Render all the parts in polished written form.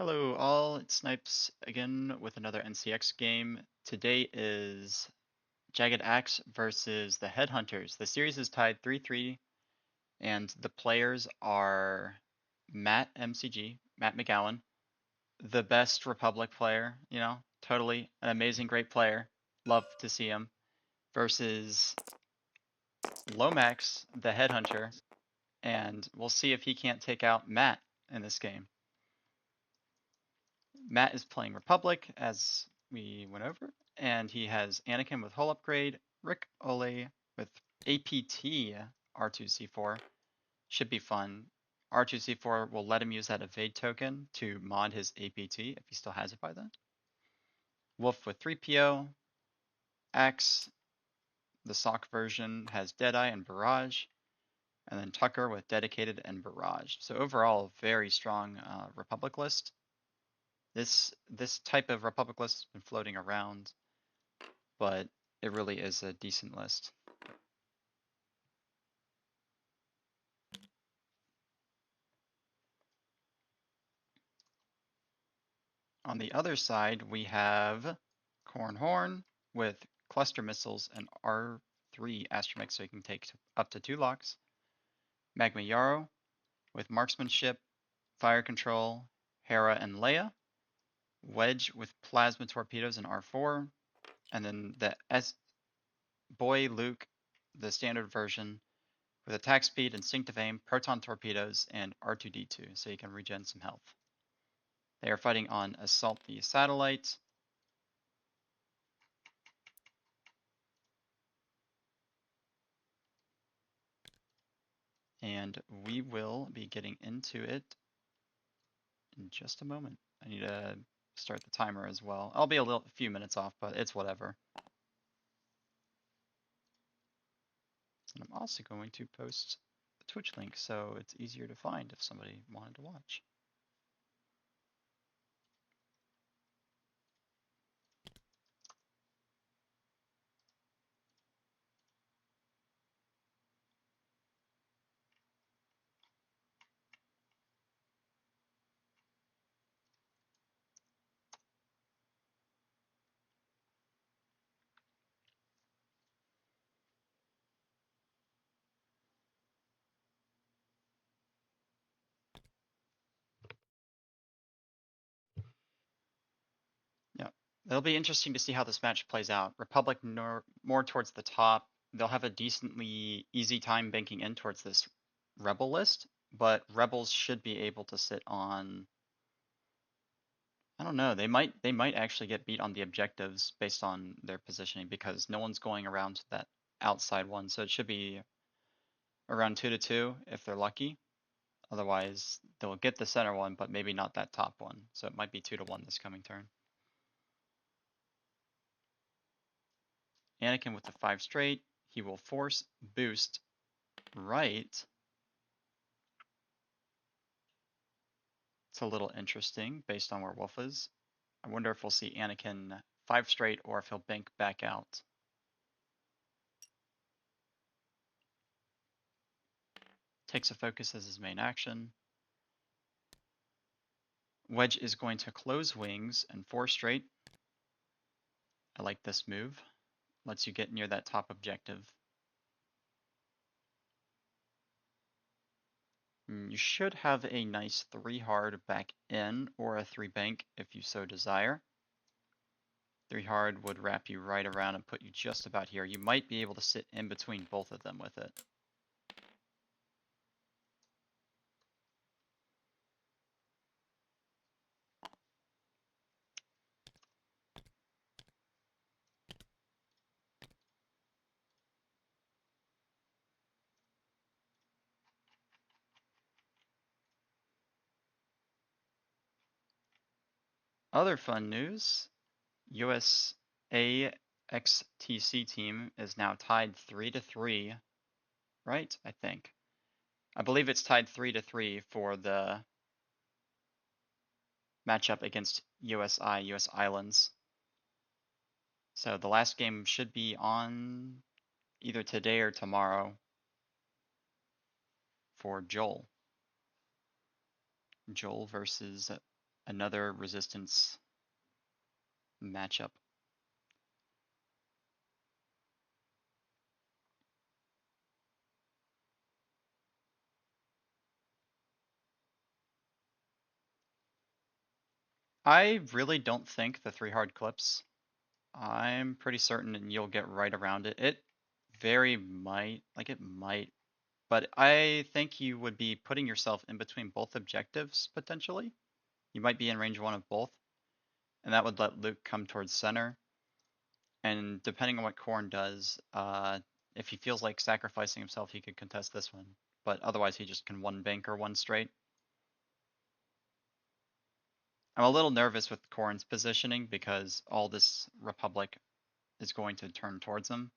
Hello all, it's Snipes again with another NCX game. Today is Jagged versus the Headhunters. The series is tied 3-3 and the players are Matt MCG, Matt McGowan, the best Republic player, totally an amazing, great player. Love to see him. Versus Lomax, the Headhunter, and we'll see if he can't take out Matt in this game. Matt is playing Republic, as we went over, and he has Anakin with hull upgrade, Rick Ole with APT R2C4. Should be fun. R2C4 will let him use that evade token to mod his APT if he still has it by then. Wolf with 3PO. Axe, the sock version, has Deadeye and Barrage. And then Tucker with Dedicated and Barrage. So overall, very strong Republic list. This type of Republic list has been floating around, but it really is a decent list. On the other side, we have Corn Horn with cluster missiles and R3 astromech, so you can take up to 2 locks. Magma Yarrow with marksmanship, fire control, Hera and Leia. Wedge with plasma torpedoes and R4. And then the Boy Luke, the standard version, with attack speed, instinctive aim, proton torpedoes, and R2D2, so you can regen some health. They are fighting on Assault the Satellite. And we will be getting into it in just a moment. I need to start the timer as well. I'll be a few minutes off, but it's whatever. And I'm also going to post the Twitch link so it's easier to find if somebody wanted to watch. Yeah, it'll be interesting to see how this match plays out. Republic more towards the top. They'll have a decently easy time banking in towards this Rebel list, but Rebels should be able to sit on. I don't know. They might actually get beat on the objectives based on their positioning because no one's going around to that outside one, so it should be around 2-2 if they're lucky. Otherwise, they'll get the center one, but maybe not that top one. So it might be 2-1 this coming turn. Anakin with the 5 straight. He will force boost right. It's a little interesting based on where Wolf is. I wonder if we'll see Anakin 5 straight or if he'll bank back out. Takes a focus as his main action. Wedge is going to close wings and 4 straight. I like this move. Lets you get near that top objective. You should have a nice 3 hard back in or a 3 bank if you so desire. 3 hard would wrap you right around and put you just about here. You might be able to sit in between both of them with it. Other fun news, USA XTC team is now tied 3-3, right? I think. I believe it's tied 3-3 for the matchup against US Islands. So the last game should be on either today or tomorrow for Joel. Joel versus another resistance matchup. I really don't think the 3 hard clips. I'm pretty certain you'll get right around it. It very might, like it might, but I think you would be putting yourself in between both objectives potentially. You might be in range 1 of both, and that would let Luke come towards center. And depending on what Korn does, if he feels like sacrificing himself, he could contest this one. But otherwise, he just can one bank or one straight. I'm a little nervous with Korn's positioning because all this Republic is going to turn towards him.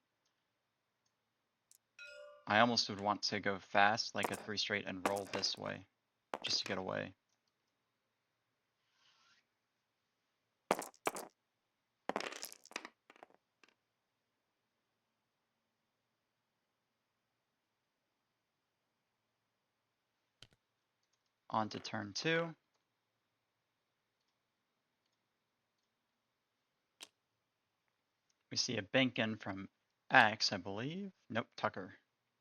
I almost would want to go fast, like a 3 straight, and roll this way, just to get away. On to turn 2. We see a bank in from Axe, I believe. Nope, Tucker.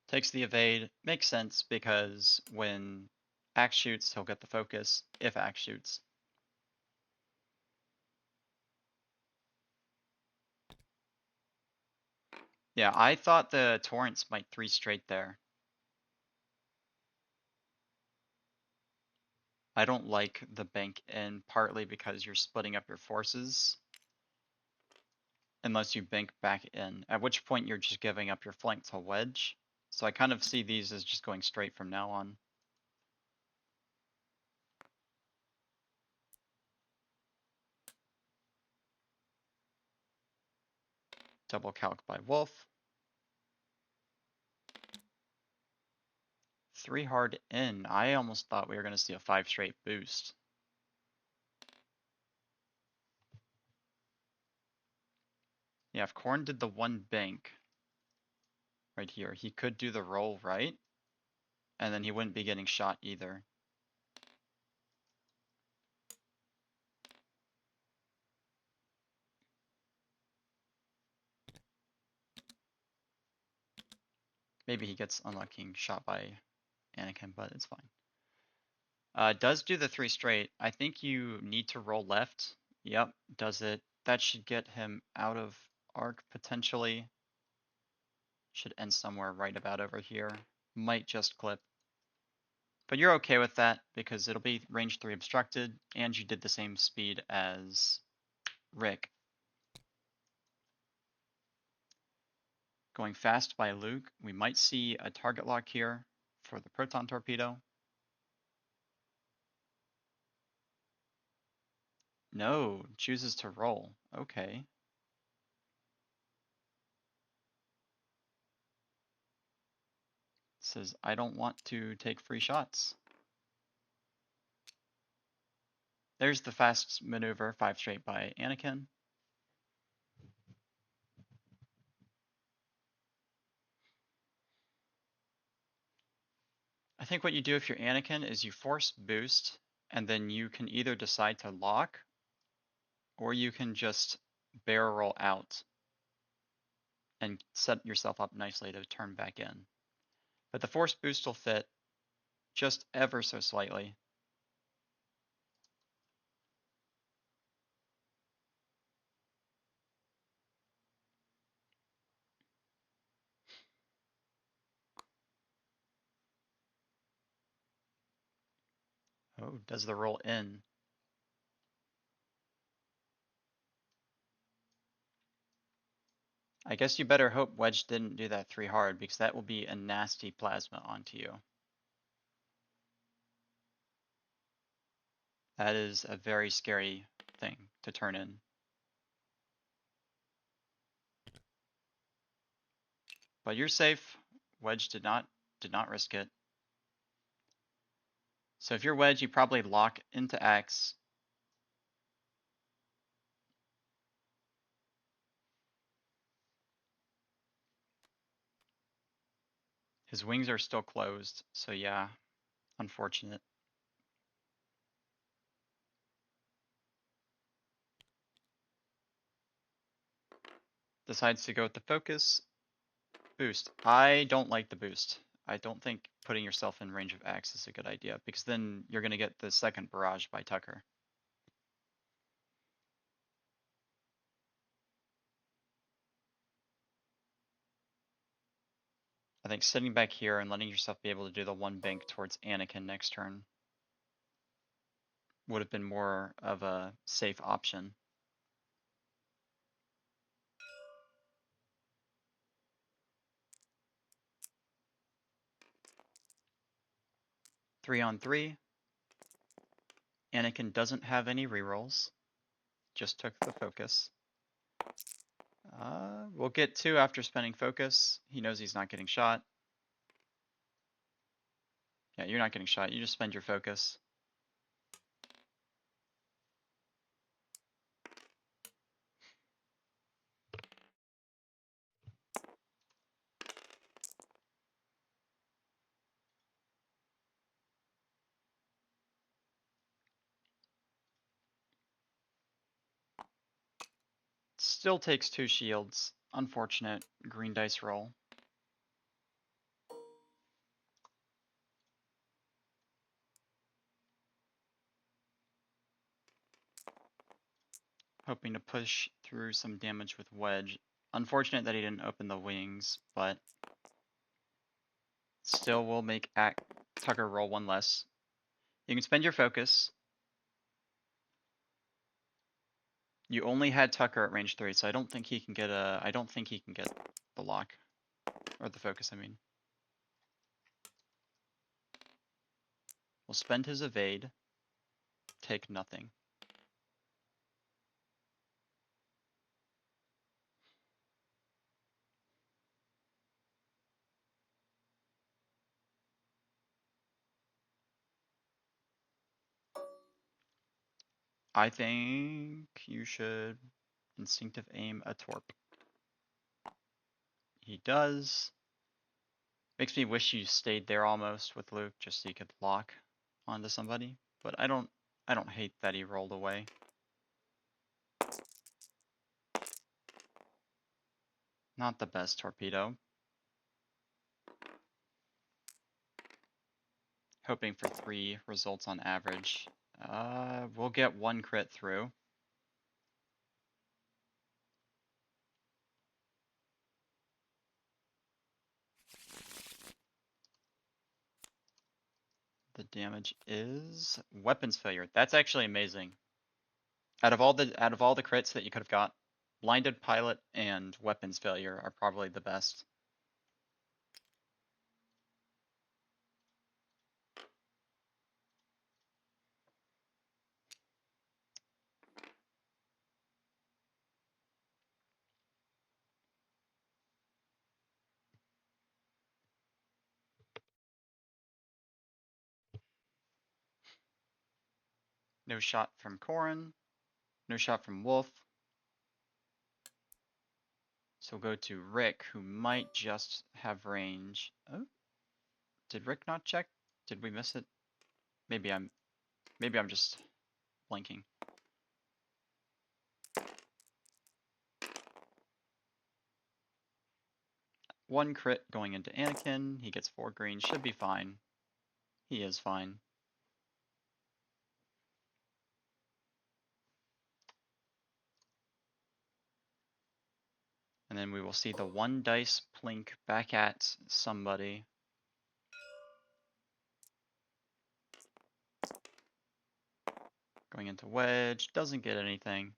Takes the evade. Makes sense because when Axe shoots, he'll get the focus if Axe shoots. Yeah, I thought the Torrents might 3 straight there. I don't like the bank in, partly because you're splitting up your forces. Unless you bank back in, at which point you're just giving up your flank to wedge. So I kind of see these as just going straight from now on. Double calc by Wolf. 3 hard in. I almost thought we were going to see a 5 straight boost. Yeah, if Korn did the 1 bank right here, he could do the roll right, and then he wouldn't be getting shot either. Maybe he gets unlucky shot by Anakin, but it's fine. Does do the 3 straight. I think you need to roll left. Yep, does it. That should get him out of arc potentially. Should end somewhere right about over here. Might just clip. But you're okay with that because it'll be range 3 obstructed, and you did the same speed as Rick. Going fast by Luke. We might see a target lock here for the proton torpedo. No, chooses to roll. Okay. Says, I don't want to take free shots. There's the fast maneuver, 5 straight by Anakin. I think what you do if you're Anakin is you force boost, and then you can either decide to lock, or you can just barrel roll out and set yourself up nicely to turn back in. But the force boost will fit just ever so slightly. Oh, does the roll in? I guess you better hope Wedge didn't do that 3 hard because that will be a nasty plasma onto you. That is a very scary thing to turn in. But you're safe. Wedge did not risk it. So if you're Wedge, you probably lock into X. His wings are still closed, so yeah, unfortunate. decides to go with the focus. Boost. I don't like the boost. I don't think putting yourself in range of X is a good idea, because then you're going to get the second barrage by Tucker. I think sitting back here and letting yourself be able to do the one bank towards Anakin next turn would have been more of a safe option. Three on three. Anakin doesn't have any rerolls. Just took the focus. We'll get two after spending focus. He knows he's not getting shot. Yeah, you're not getting shot. You just spend your focus. Still takes two shields. Unfortunate green dice roll. Hoping to push through some damage with Wedge. Unfortunate that he didn't open the wings, but still will make Tucker roll one less. You can spend your focus. You only had Tucker at range 3, so I don't think he can get the lock. Or the focus, I mean. We'll spend his evade. Take nothing. I think you should instinctive aim a torp. He does. Makes me wish you stayed there almost with Luke, just so you could lock onto somebody. But I don't hate that he rolled away. Not the best torpedo. Hoping for 3 results on average. We'll get 1 crit through. The damage is weapons failure. That's actually amazing. Out of all the crits that you could have got, blinded pilot and weapons failure are probably the best. No shot from Corrin. No shot from Wolf. So we'll go to Rick, who might just have range. Oh, did Rick not check? Did we miss it? Maybe I'm just blinking. One crit going into Anakin. He gets 4 green. Should be fine. He is fine. And then we will see the 1 dice plink back at somebody. Going into Wedge. Doesn't get anything.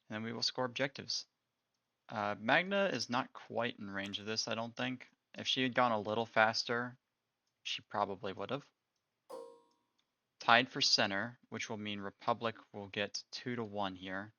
And then we will score objectives. Magna is not quite in range of this, I don't think. If she had gone a little faster, she probably would have. Tied for center, which will mean Republic will get 2-1 here.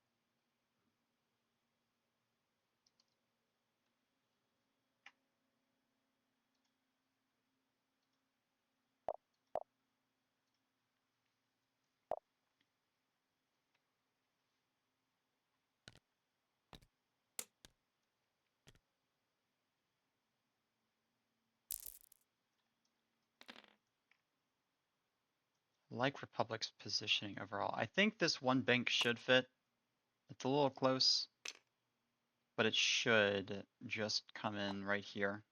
like Republic's positioning overall. I think this one bank should fit. It's a little close, but it should just come in right here.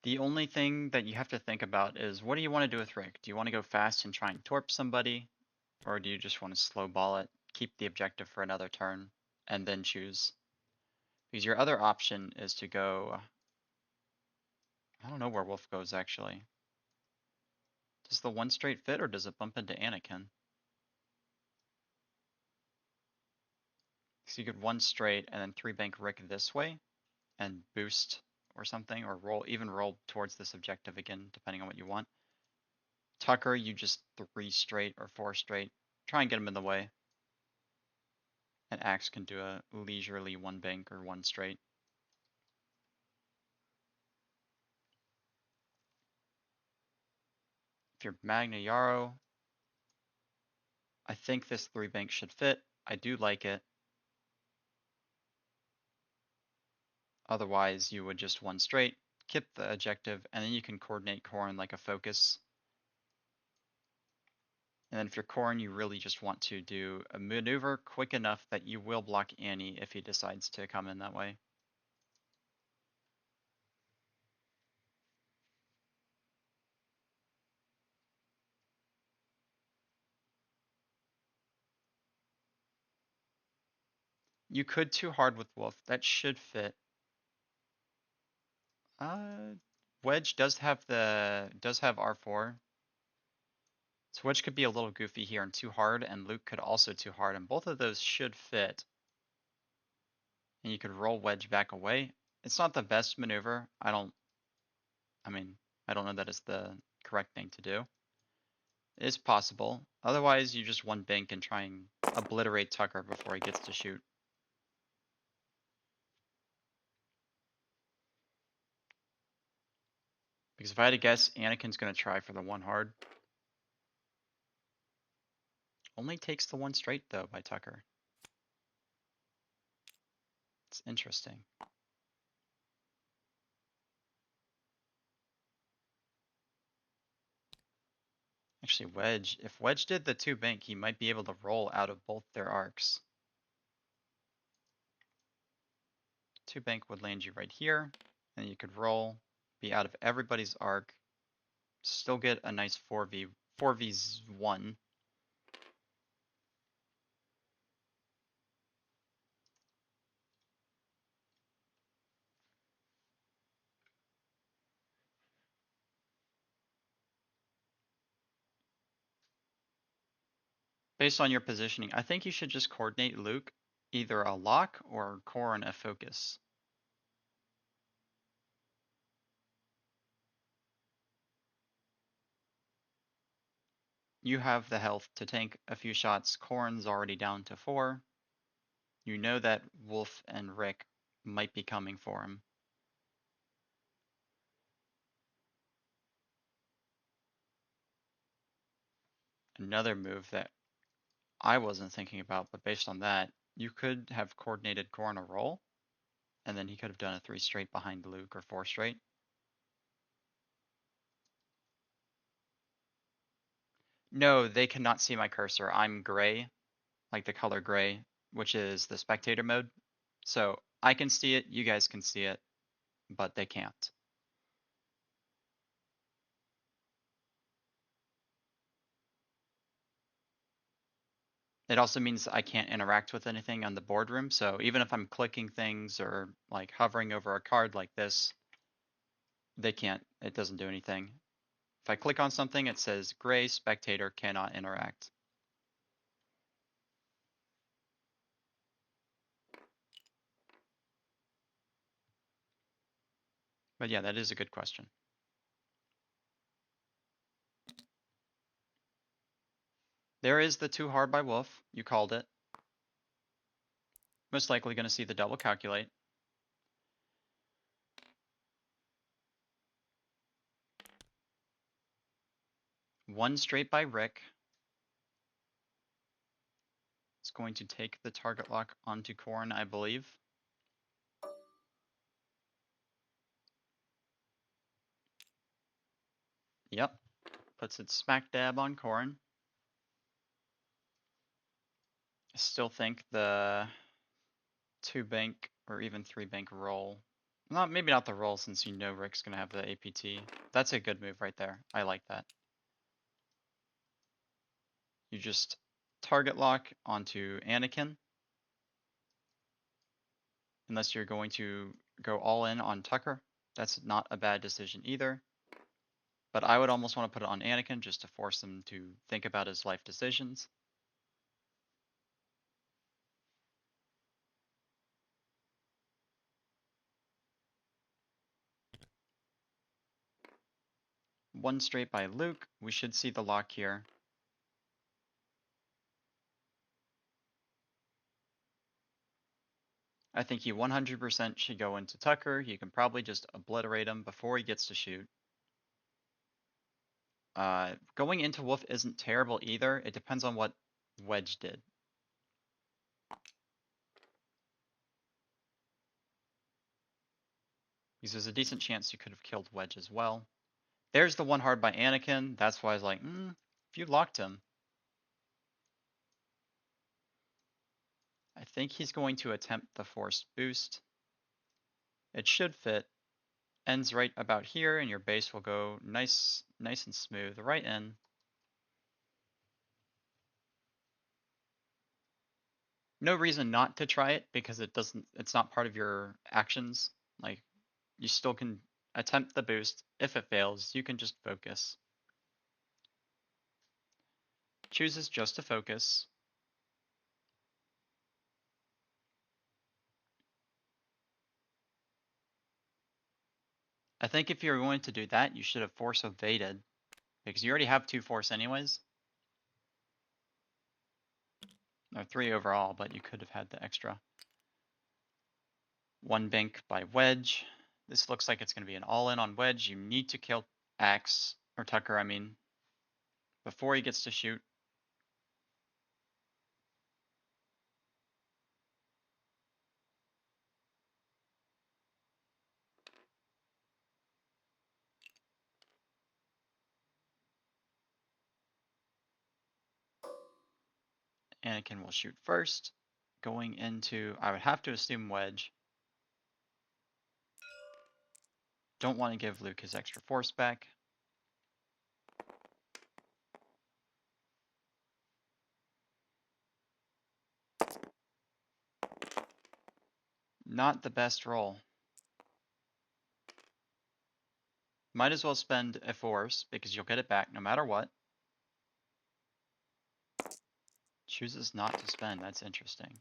The only thing that you have to think about is, what do you want to do with Rick? Do you want to go fast and try and torp somebody? Or do you just want to slow ball it, keep the objective for another turn, and then choose? Because your other option is to go... I don't know where Wolf goes, actually. Does the one straight fit, or does it bump into Anakin? So you could one straight and then three bank Rick this way and boost or something, or even roll towards this objective again, depending on what you want. Tucker, you just three straight or four straight. Try and get him in the way. And Axe can do a leisurely one bank or one straight. If you're Magna Yarrow, I think this three bank should fit. I do like it. Otherwise, you would just one straight, kip the objective, and then you can coordinate Corrin like a focus. And then if you're Corrin, you really just want to do a maneuver quick enough that you will block Annie if he decides to come in that way. You could too hard with Wolf. That should fit. Wedge does have R4. So Wedge could be a little goofy here and too hard, and Luke could also too hard, and both of those should fit. And you could roll Wedge back away. It's not the best maneuver. I don't know that it's the correct thing to do. It is possible. Otherwise, you just one bank and try and obliterate Tucker before he gets to shoot. Because if I had to guess, Anakin's going to try for the one hard. Only takes the one straight, though, by Tucker. It's interesting. Actually, Wedge, if Wedge did the two bank, he might be able to roll out of both their arcs. Two bank would land you right here, and you could roll, be out of everybody's arc, still get a nice 4v1. Based on your positioning, I think you should just coordinate Luke, either a lock or Corrin a focus. You have the health to tank a few shots. Corrin's already down to 4. You know that Wolf and Rick might be coming for him. Another move that I wasn't thinking about, but based on that, you could have coordinated Corrin a roll, and then he could have done a 3 straight behind Luke, or 4 straight. No, they cannot see my cursor. I'm gray, like the color gray, which is the spectator mode. So I can see it, you guys can see it, but they can't. It also means I can't interact with anything on the boardroom. So even if I'm clicking things or like hovering over a card like this, they can't. It doesn't do anything. If I click on something, it says gray spectator cannot interact. But yeah, that is a good question. There is the too hard by Wolf. You called it. Most likely going to see the double calculate. One straight by Rick. It's going to take the target lock onto Corrin, I believe. Yep. Puts it smack dab on Corrin. I still think the 2-bank or even 3-bank roll. Maybe not the roll since you know Rick's gonna have the APT. That's a good move right there. I like that. You just target lock onto Anakin. Unless you're going to go all in on Tucker. That's not a bad decision either. But I would almost want to put it on Anakin just to force him to think about his life decisions. One straight by Luke. We should see the lock here. I think he 100% should go into Tucker. You can probably just obliterate him before he gets to shoot. Going into Wolf isn't terrible either. It depends on what Wedge did. Because there's a decent chance you could have killed Wedge as well. There's the one hard by Anakin. That's why I was like, if you locked him. I think he's going to attempt the forced boost. It should fit. Ends right about here, and your base will go nice and smooth right in. No reason not to try it because it's not part of your actions. Like, you still can attempt the boost. If it fails, you can just focus. Chooses just to focus. I think if you're going to do that, you should have force evaded because you already have 2 force anyways. Or 3 overall, but you could have had the extra. 1 bank by Wedge. This looks like it's going to be an all-in on Wedge. You need to kill Axe, or Tucker, I mean, before he gets to shoot. Anakin will shoot first. Going into, I would have to assume Wedge. Don't want to give Luke his extra force back. Not the best roll. Might as well spend a force because you'll get it back no matter what. Chooses not to spend, that's interesting.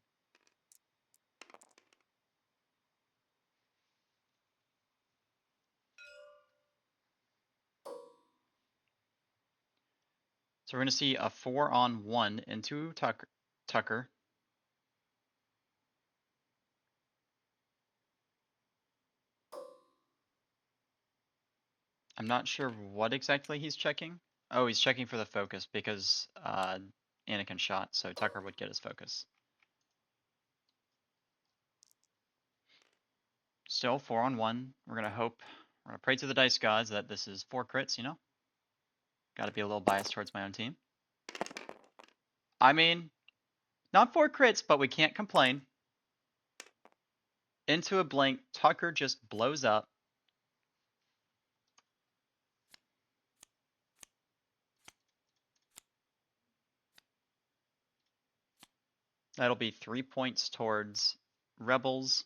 So we're going to see a 4-on-1 into Tucker. I'm not sure what exactly he's checking. Oh, he's checking for the focus because Anakin shot, so Tucker would get his focus. Still 4-on-1. We're going to pray to the dice gods that this is 4 crits, you know? Gotta be a little biased towards my own team. I mean, not 4 crits, but we can't complain. Into a blink, Tucker just blows up. That'll be 3 points towards Rebels.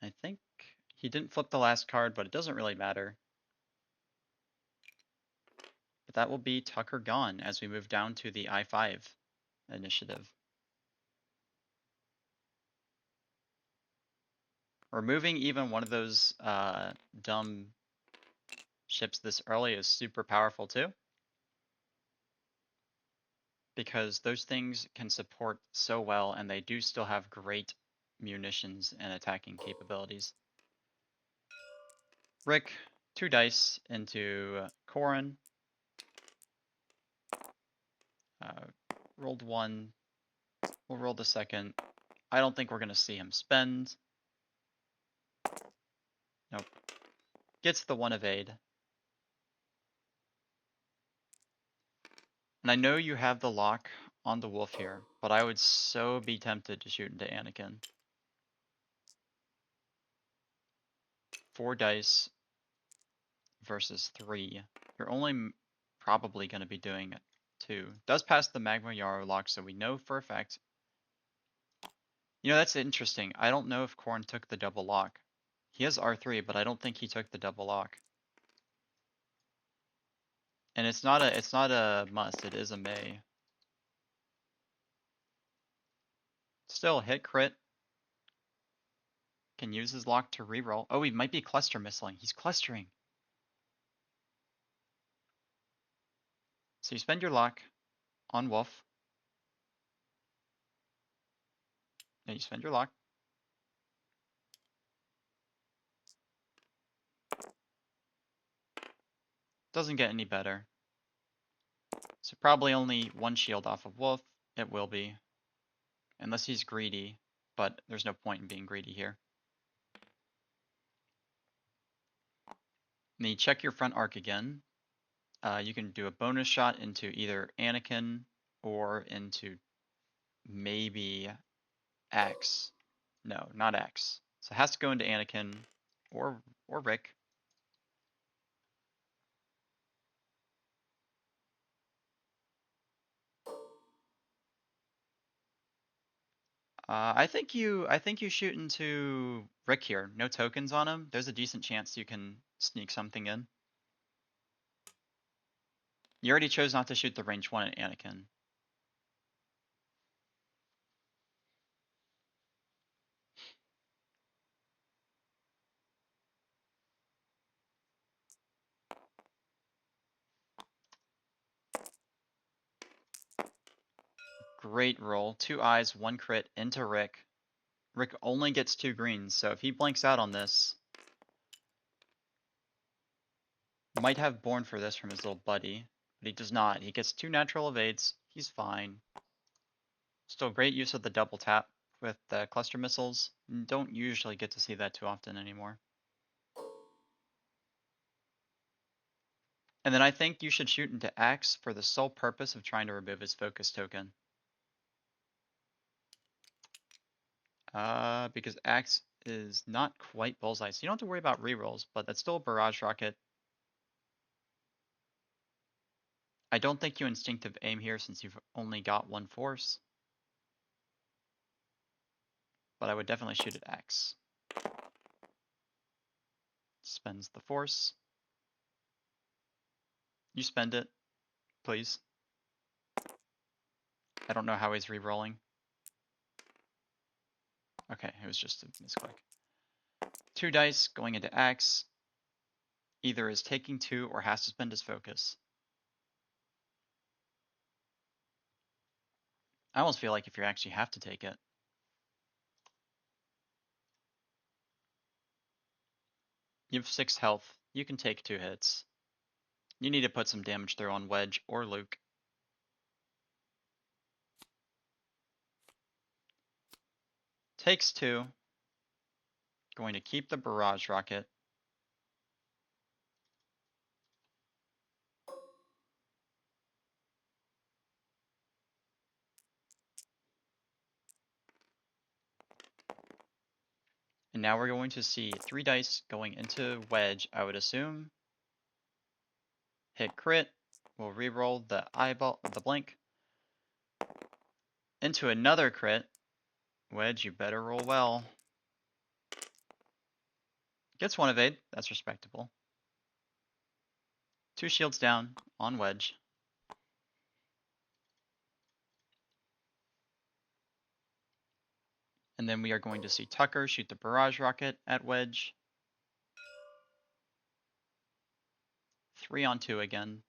I think he didn't flip the last card, but it doesn't really matter. But that will be Tucker gone as we move down to the I-5 initiative. Removing even one of those dumb ships this early is super powerful too. Because those things can support so well and they do still have great munitions and attacking capabilities. Rick, 2 dice into Corrin. Rolled one. We'll roll the second. I don't think we're going to see him spend. Nope. Gets the one evade. And I know you have the lock on the wolf here, but I would so be tempted to shoot into Anakin. 4 dice versus 3. You're only probably going to be doing 2. Does pass the Magma Yarrow lock, so we know for a fact. You know, that's interesting. I don't know if Korn took the double lock. He has R3, but I don't think he took the double lock. And it's not a must, it is a may. Still, hit crit. Can use his lock to reroll. Oh, he might be cluster missling. He's clustering. So you spend your lock on wolf. Then you spend your lock. Doesn't get any better. So probably only 1 shield off of wolf. It will be. Unless he's greedy. But there's no point in being greedy here. Then you check your front arc again. You can do a bonus shot into either Anakin or into maybe X. No, not X. So it has to go into Anakin or Rick. I think you shoot into Rick here. No tokens on him. There's a decent chance you can sneak something in. You already chose not to shoot the range 1 at Anakin. Great roll. 2 eyes, 1 crit into Rick. Rick only gets 2 greens, so if he blanks out on this, might have Born for this from his little buddy, but he does not. He gets 2 natural evades. He's fine. Still great use of the double tap with the cluster missiles. Don't usually get to see that too often anymore. And then I think you should shoot into Axe for the sole purpose of trying to remove his focus token. Because Axe is not quite bullseye, so you don't have to worry about rerolls, but that's still a barrage rocket. I don't think you instinctive aim here since you've only got 1 force. But I would definitely shoot at Axe. Spends the force. You spend it, please. I don't know how he's re-rolling. Okay, it was just a misclick. 2 dice going into Axe. Either is taking 2 or has to spend his focus. I almost feel like if you actually have to take it. You have 6 health. You can take 2 hits. You need to put some damage through on Wedge or Luke. Takes 2. Going to keep the barrage rocket. And now we're going to see 3 dice going into Wedge, I would assume. Hit crit. We'll re-roll the eyeball, the blink. Into another crit. Wedge, you better roll well. Gets 1 evade. That's respectable. 2 shields down on Wedge. And then we are going to see Tucker shoot the barrage rocket at Wedge. 3 on 2 again.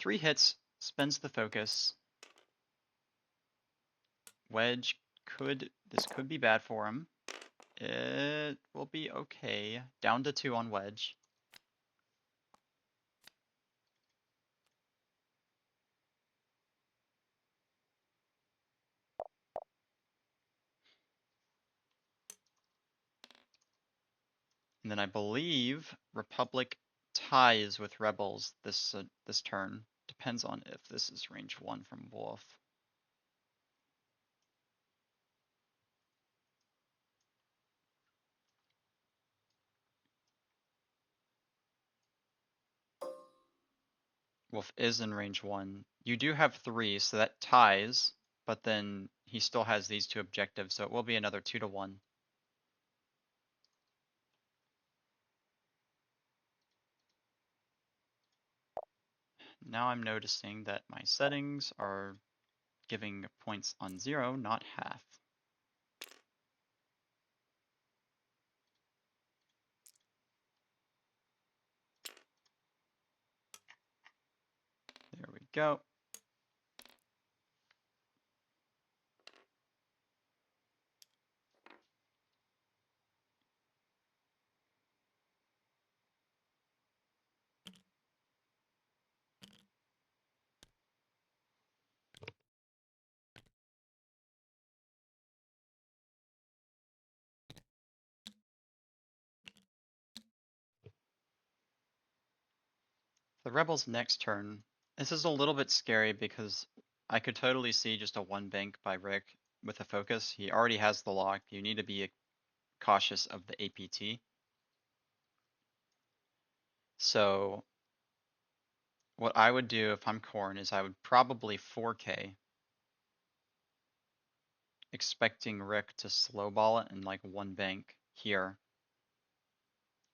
Three hits, spends the focus. Wedge this could be bad for him. It will be okay. Down to 2 on Wedge. then I believe Republic ties with Rebels this turn. Depends on if this is range 1 from Wolf. Wolf is in range 1. You do have 3, so that ties, but then he still has these 2 objectives, so it will be another 2-1. Now I'm noticing that my settings are giving points on 0, not half. There we go. The Rebels next turn. This is a little bit scary because I could totally see just a 1 bank by Rick with a focus. He already has the lock. You need to be cautious of the APT. So what I would do if I'm Corn is I would probably 4K, expecting Rick to slowball it in like 1 bank here.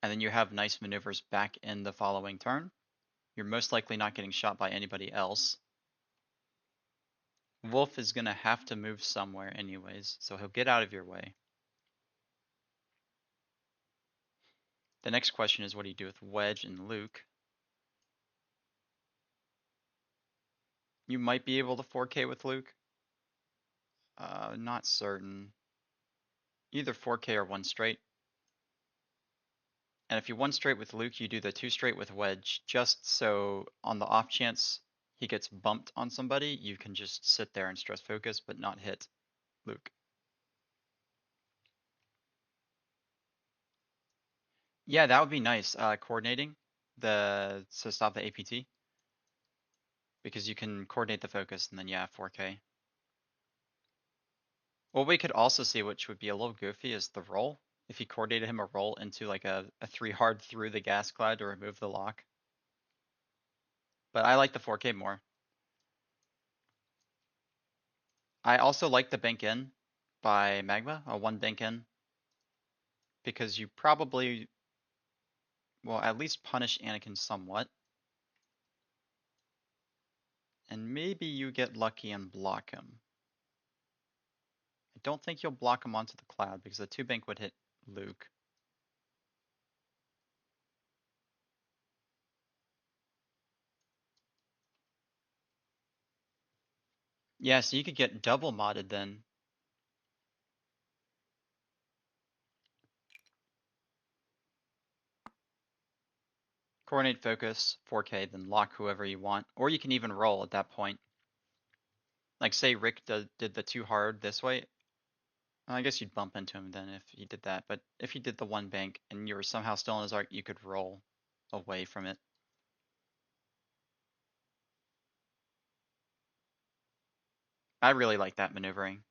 And then you have nice maneuvers back in the following turn. You're most likely not getting shot by anybody else. Wolf is going to have to move somewhere anyways, so he'll get out of your way. The next question is what do you do with Wedge and Luke? You might be able to 4K with Luke. Not certain. Either 4K or 1 straight. And if you 1 straight with Luke, you do the 2 straight with Wedge, just so on the off chance he gets bumped on somebody, you can just sit there and stress focus but not hit Luke. Yeah, that would be nice, coordinating to stop the APT. Because you can coordinate the focus and then yeah, 4K. What we could also see, which would be a little goofy, is the roll. If he coordinated him a roll into like a 3 hard through the gas cloud to remove the lock. But I like the 4K more. I also like the bank in by Magma, a 1 bank in. Because you probably will at least punish Anakin somewhat. And maybe you get lucky and block him. I don't think you'll block him onto the cloud because the 2 bank would hit Luke. Yeah, so you could get double modded then. Coordinate focus, 4K, then lock whoever you want. Or you can even roll at that point. Like say Rick did the 2 hard this way. I guess you'd bump into him then if he did that. But if he did the 1 bank and you were somehow still in his arc, you could roll away from it. I really like that maneuvering.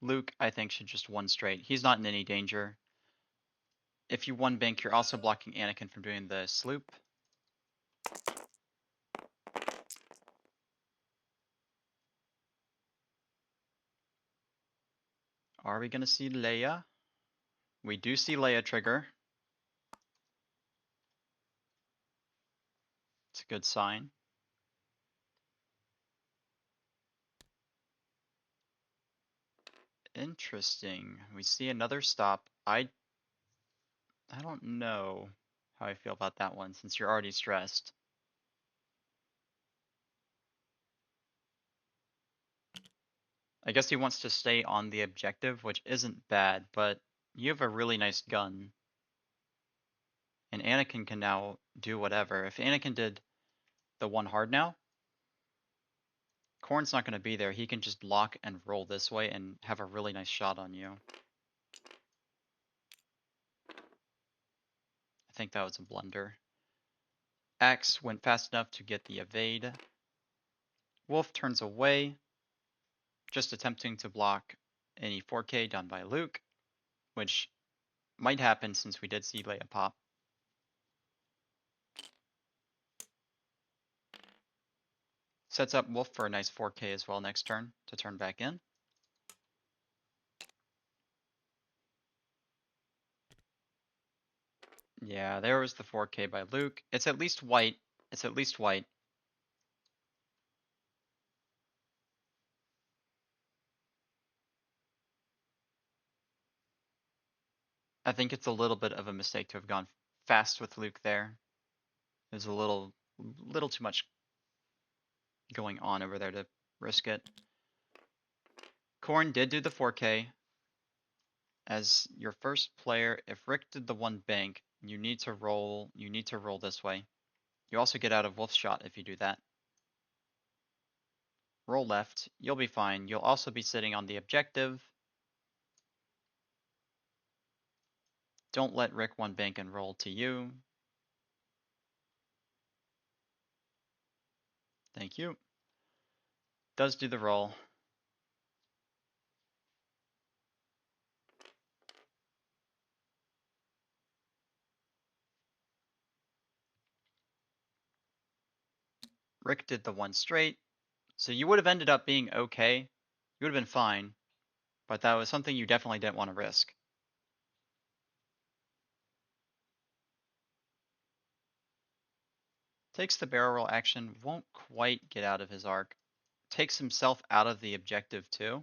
Luke, I think, should just 1 straight. He's not in any danger. If you 1 bank, you're also blocking Anakin from doing the sloop. Are we going to see Leia? We do see Leia trigger. It's a good sign. Interesting. We see another stop. I don't know how I feel about that one since you're already stressed. I guess he wants to stay on the objective, which isn't bad, but you have a really nice gun. And Anakin can now do whatever. If Anakin did the 1 hard now, Corn's not going to be there. He can just block and roll this way and have a really nice shot on you. I think that was a blunder. Axe went fast enough to get the evade. Wolf turns away, just attempting to block any 4K done by Luke, which might happen since we did see Leia pop. Sets up Wolf for a nice 4K as well next turn to turn back in. Yeah, there was the 4K by Luke. It's at least white. It's at least white. I think it's a little bit of a mistake to have gone fast with Luke there. There's a little too much going on over there to risk it. Corn did do the 4K. As your first player, if Rick did the one bank, you need to roll this way. You also get out of Wolf's shot if you do that. Roll left, you'll be fine. You'll also be sitting on the objective. Don't let Rick one bank and roll to you. Thank you. Does do the roll. Rick did the one straight. So you would have ended up being okay. You would have been fine. But that was something you definitely didn't want to risk. Takes the barrel roll action. Won't quite get out of his arc. Takes himself out of the objective too.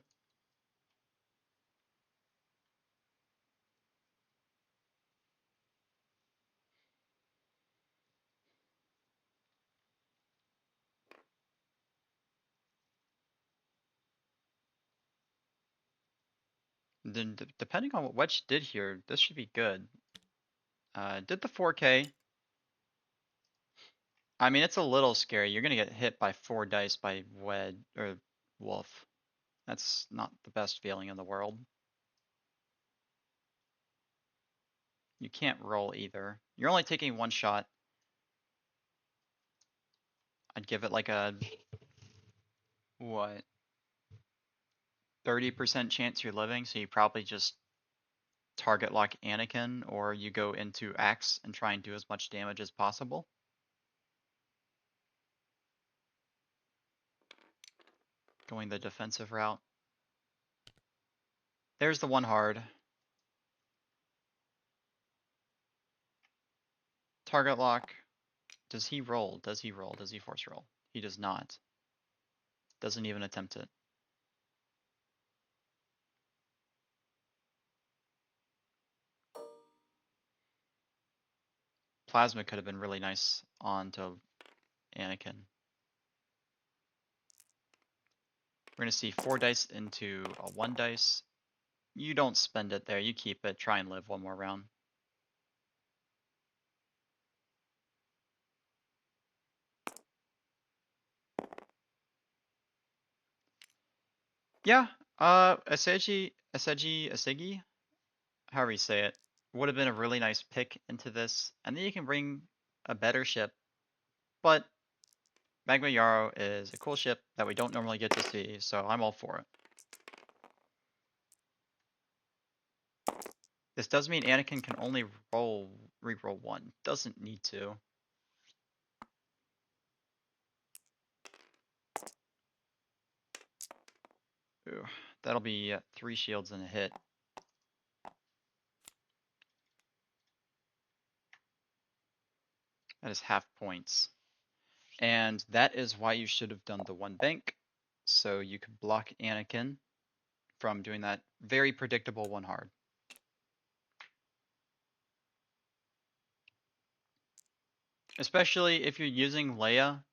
Then depending on what Wedge did here, this should be good. Did the 4K. I mean, it's a little scary. You're gonna get hit by 4 dice by Wed or Wolf. That's not the best feeling in the world. You can't roll either. You're only taking one shot. I'd give it like a what? 30% chance you're living, so you probably just target lock Anakin, or you go into Axe and try and do as much damage as possible. Going the defensive route. There's the one hard. Target lock. Does he roll? Does he roll? Does he force roll? He does not. Doesn't even attempt it. Plasma could have been really nice on to Anakin. We're going to see 4 dice into a 1 dice. You don't spend it there. You keep it. Try and live one more round. Yeah. Asegi, however you say it, would have been a really nice pick into this. And then you can bring a better ship. But Magma Yarrow is a cool ship that we don't normally get to see, so I'm all for it. This does mean Anakin can only reroll 1. Doesn't need to. Ooh, that'll be 3 shields and a hit. That is half points. And that is why you should have done the 1 bank. So you could block Anakin from doing that very predictable 1 hard. Especially if you're using Leia,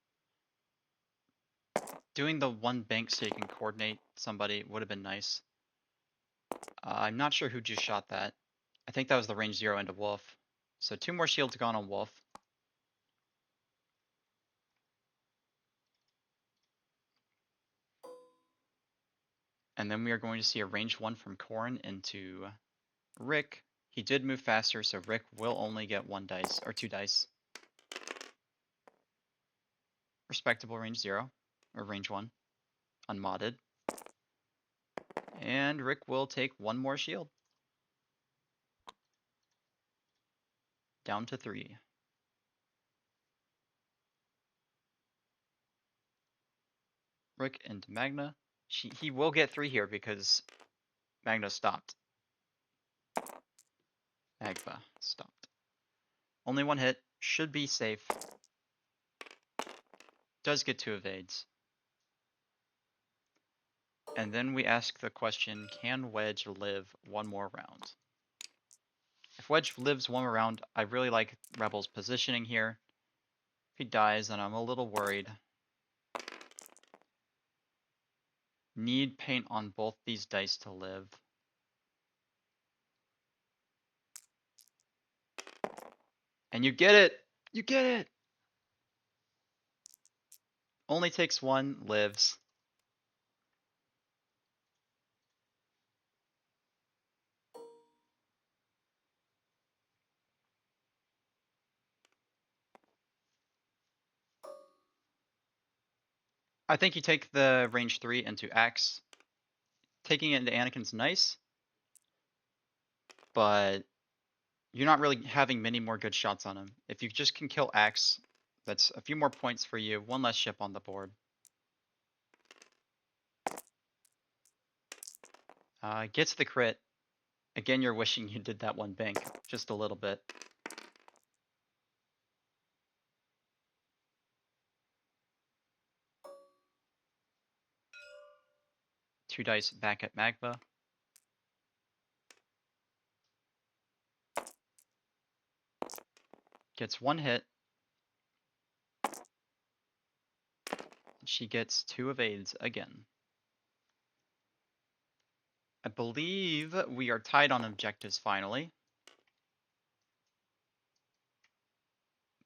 doing the 1 bank so you can coordinate somebody would have been nice. I'm not sure who just shot that. I think that was the range 0 into Wolf. So 2 more shields gone on Wolf. And then we are going to see a range 1 from Corn into Rick. He did move faster, so Rick will only get 1 dice, or 2 dice. Respectable range 0, or range 1, unmodded. And Rick will take 1 more shield. Down to 3. Rick into Magna. He will get 3 here because Magna stopped. Magma stopped. Only 1 hit. Should be safe. Does get 2 evades. And then we ask the question, can Wedge live 1 more round? If Wedge lives 1 more round, I really like Rebel's positioning here. If he dies, then I'm a little worried. Need paint on both these dice to live. And you get it! You get it! Only takes 1, lives. I think you take the range 3 into Axe. Taking it into Anakin's nice, but you're not really having many more good shots on him. If you just can kill Axe, that's a few more points for you, 1 less ship on the board. Gets the crit. Again, you're wishing you did that 1 bank, just a little bit. Two dice back at Magma. Gets 1 hit. She gets 2 evades again. I believe we are tied on objectives finally.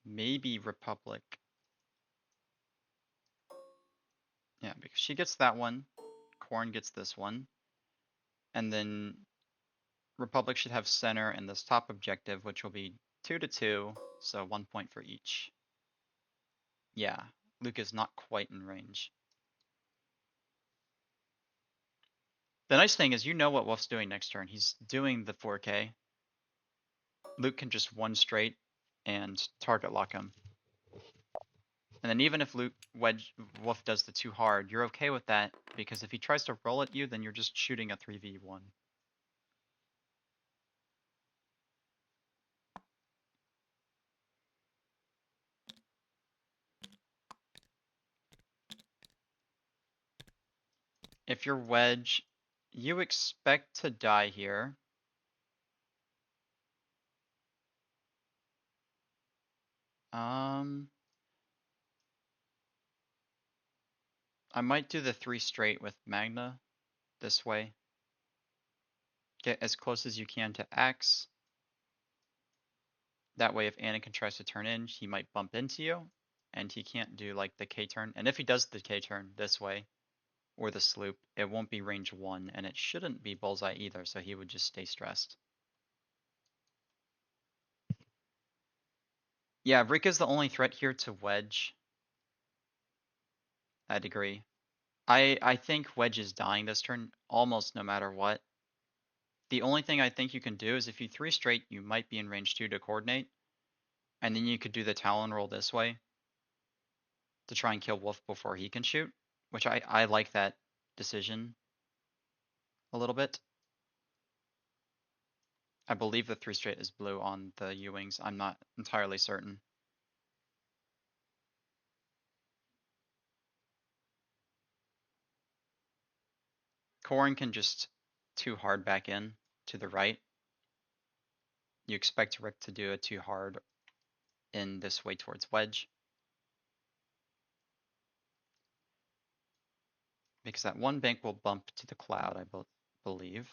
Maybe Republic. Yeah, because she gets that one. Corn gets this one. And then Republic should have center and this top objective, which will be 2 to 2, so 1 point for each. Yeah, Luke is not quite in range. The nice thing is you know what Wolf's doing next turn. He's doing the 4K. Luke can just 1 straight and target lock him. And then even if Wolf does the 2 hard, you're okay with that, because if he tries to roll at you, then you're just shooting a 3v1. If you're Wedge, you expect to die here. I might do the 3 straight with Magna this way. Get as close as you can to Axe. That way if Anakin tries to turn in, he might bump into you, and he can't do like the K turn. And if he does the K turn this way, or the sloop, it won't be range 1, and it shouldn't be bullseye either, so he would just stay stressed. Yeah, Rick is the only threat here to Wedge. I'd agree. I think Wedge is dying this turn almost no matter what. The only thing I think you can do is if you 3 straight, you might be in range 2 to coordinate, and then you could do the Talon roll this way to try and kill Wolf before he can shoot, which I like that decision a little bit. I believe the 3 straight is blue on the U-Wings. I'm not entirely certain. Corrin can just 2 hard back in to the right. You expect Rick to do a 2 hard in this way towards Wedge. Because that 1 bank will bump to the cloud, I believe.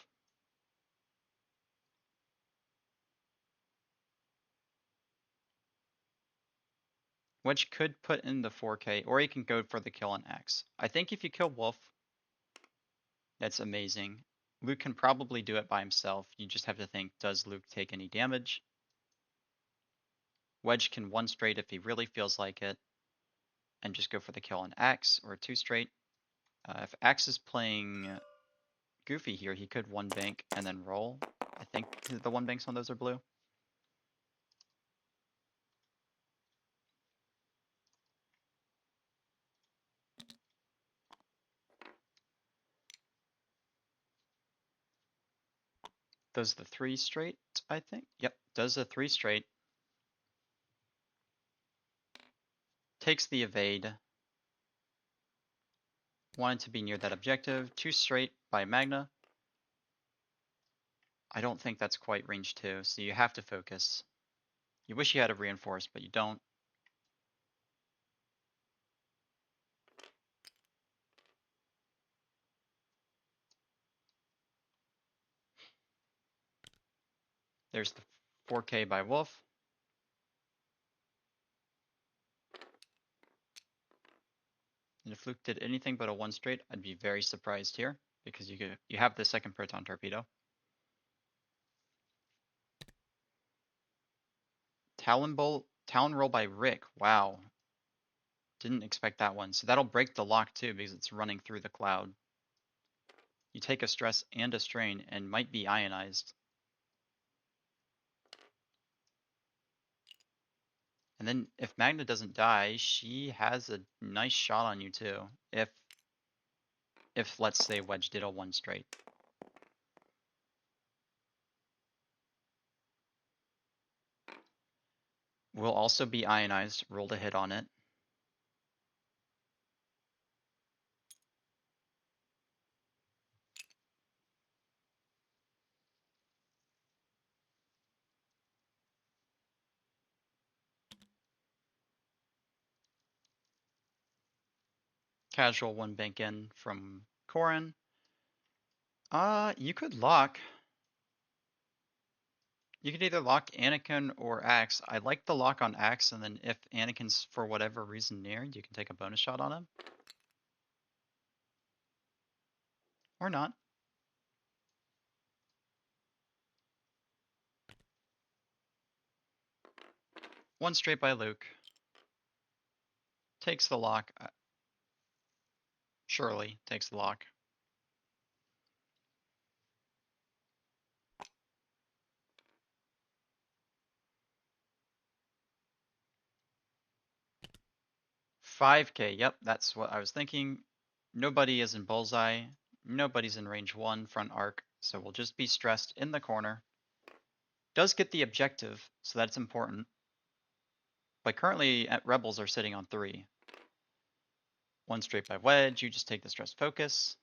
Wedge could put in the 4K, or he can go for the kill on Axe. I think if you kill Wolf, That's amazing. Luke can probably do it by himself. You just have to think, does Luke take any damage? Wedge can 1 straight if he really feels like it, and just go for the kill on Axe, or 2 straight. If Axe is playing Goofy here, he could 1 bank and then roll. I think the 1 banks on those are blue. Does the 3 straight, I think? Yep, does the 3 straight. Takes the evade. Wanted to be near that objective. 2 straight by Magna. I don't think that's quite range 2, so you have to focus. You wish you had a reinforce, but you don't. There's the 4K by Wolf. And if Luke did anything but a 1 straight, I'd be very surprised here, because you have the second proton torpedo. Talon roll by Rick. Wow. Didn't expect that one. So that'll break the lock too, because it's running through the cloud. You take a stress and a strain and might be ionized. And then if Magna doesn't die, she has a nice shot on you too. If let's say Wedge did a 1 straight. Will also be ionized. Roll to hit on it. Casual 1 bank in from Corrin. You could lock. You could either lock Anakin or Axe. I like the lock on Axe, and then if Anakin's for whatever reason near, you can take a bonus shot on him. Or not. One straight by Luke. Takes the lock. Surely takes the lock. $5K. Yep, that's what I was thinking. Nobody is in bullseye. Nobody's in range 1 front arc, so we'll just be stressed in the corner. Does get the objective, so that's important. But currently, Rebels are sitting on 3. 1 straight by Wedge. You just take the stress focus.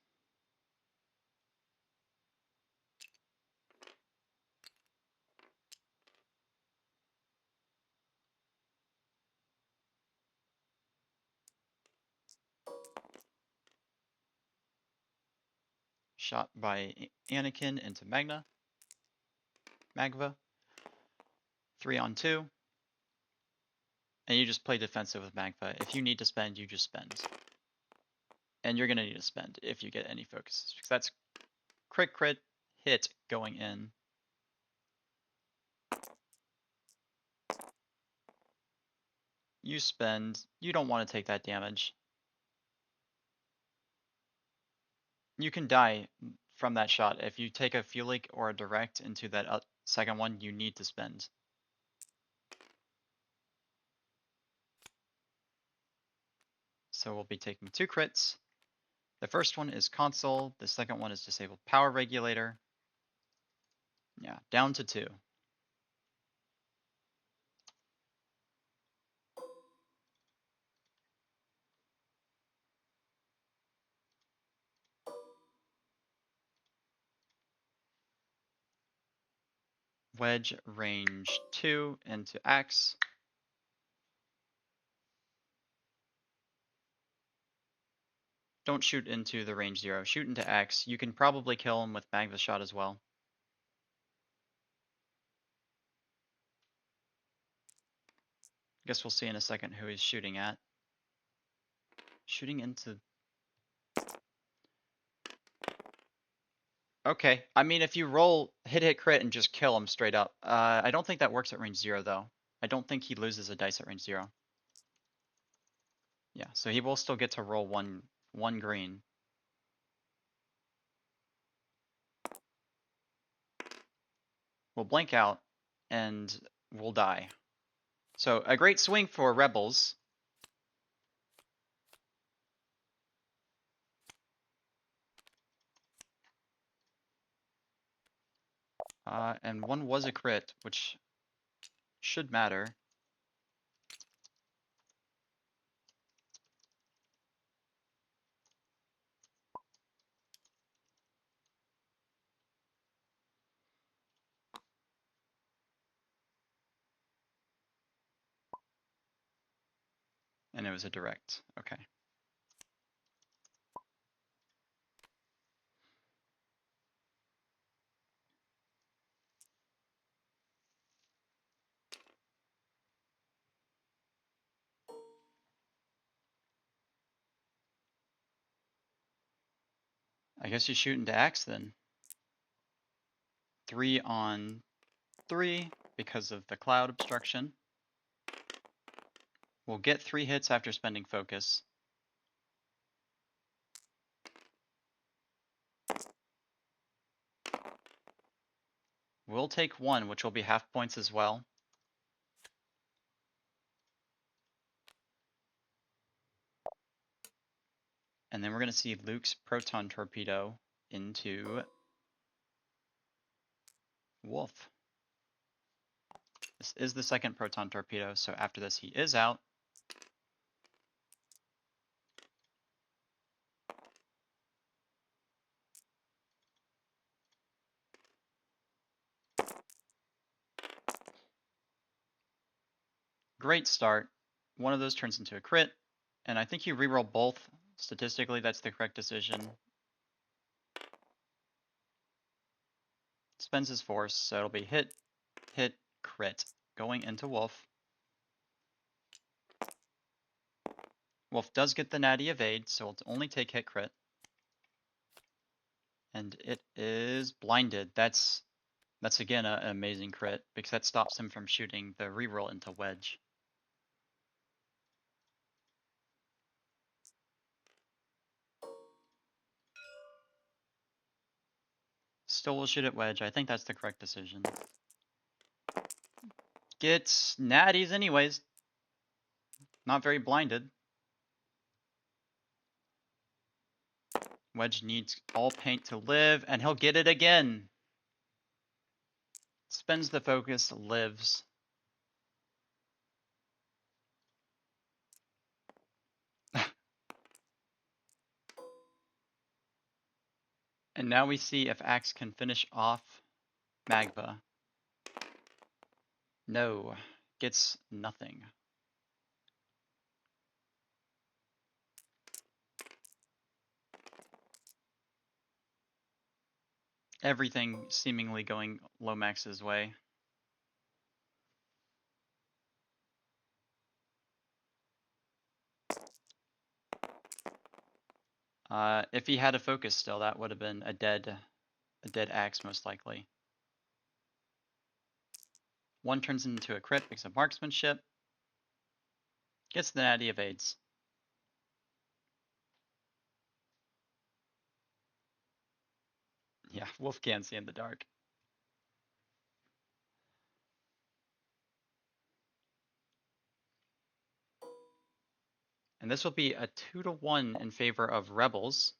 Shot by Anakin into Magva. 3 on 2. And you just play defensive with Magva. If you need to spend, you just spend. And you're going to need to spend if you get any focuses. Because that's crit hit going in. You spend. You don't want to take that damage. You can die from that shot. If you take a fuel leak or a direct into that second one, you need to spend. So we'll be taking 2 crits. The first one is console. The second one is disabled power regulator. Yeah, down to 2. Wedge range 2 into Axe. Don't shoot into the range 0. Shoot into Axe. You can probably kill him with Magva shot as well. Guess we'll see in a second who he's shooting at. Shooting into... Okay. I mean, if you roll hit crit and just kill him straight up. I don't think that works at range 0 though. I don't think he loses a dice at range 0. Yeah, so he will still get to roll one green. We'll blank out and we'll die. So a great swing for rebels. And one was a crit, which should matter. And it was a direct. Okay. I guess you shoot into axe then. 3 on 3 because of the cloud obstruction. We'll get 3 hits after spending focus. We'll take 1, which will be half points as well. And then we're going to see Luke's proton torpedo into Wolf. This is the second proton torpedo, so after this he is out. Great start. One of those turns into a crit, and I think you reroll both. Statistically, that's the correct decision. Spends his force, so it'll be hit, hit, crit, going into Wolf. Wolf does get the natty evade, so it'll only take hit crit. And it is blinded. That's again an amazing crit, because that stops him from shooting the reroll into wedge. Still will shoot at wedge. I think that's the correct decision. Gets natties anyways. Not very blinded. Wedge needs all paint to live, and he'll get it again. Spends the focus, lives. And now we see if Axe can finish off Magba. No, gets nothing. Everything seemingly going Lomax's way. If he had a focus still, that would have been a dead Axe most likely. One turns into a crit because of marksmanship. Gets the natty evades. Yeah, Wolf can't see in the dark. And this will be a 2-1 in favor of Rebels.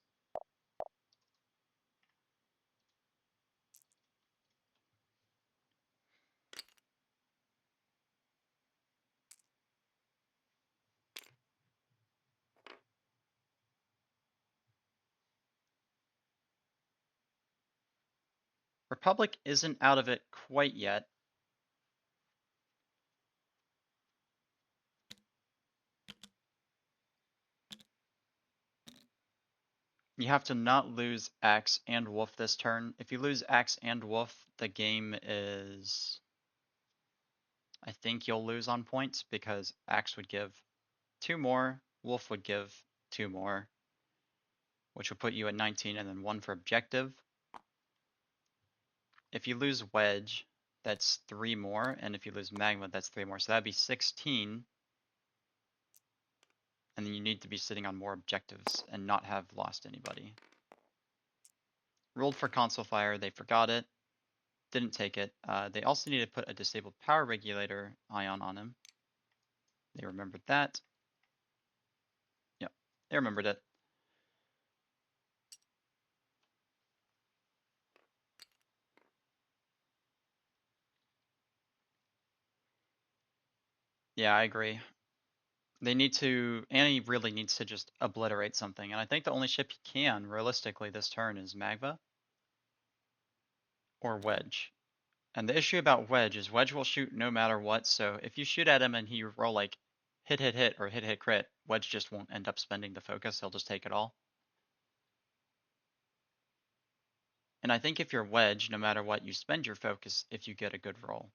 Republic isn't out of it quite yet. You have to not lose Axe and Wolf this turn. If you lose Axe and Wolf, the game is... I think you'll lose on points because Axe would give 2 more, Wolf would give 2 more, which would put you at 19 and then 1 for objective. if you lose Wedge, that's 3 more, and if you lose Magma, that's 3 more. So that'd be 16. And then you need to be sitting on more objectives and not have lost anybody. Rolled for console fire, they forgot it, didn't take it. They also need to put a disabled power regulator ion on him. They remembered that. Yep, they remembered it. Yeah, I agree. They need to, Annie really needs to just obliterate something. And I think the only ship he can, realistically, this turn is Magma or Wedge. And the issue about Wedge is Wedge will shoot no matter what, so if you shoot at him and he roll like hit hit hit or hit hit crit, Wedge just won't end up spending the focus, he'll just take it all. And I think if you're Wedge, no matter what, you spend your focus if you get a good roll.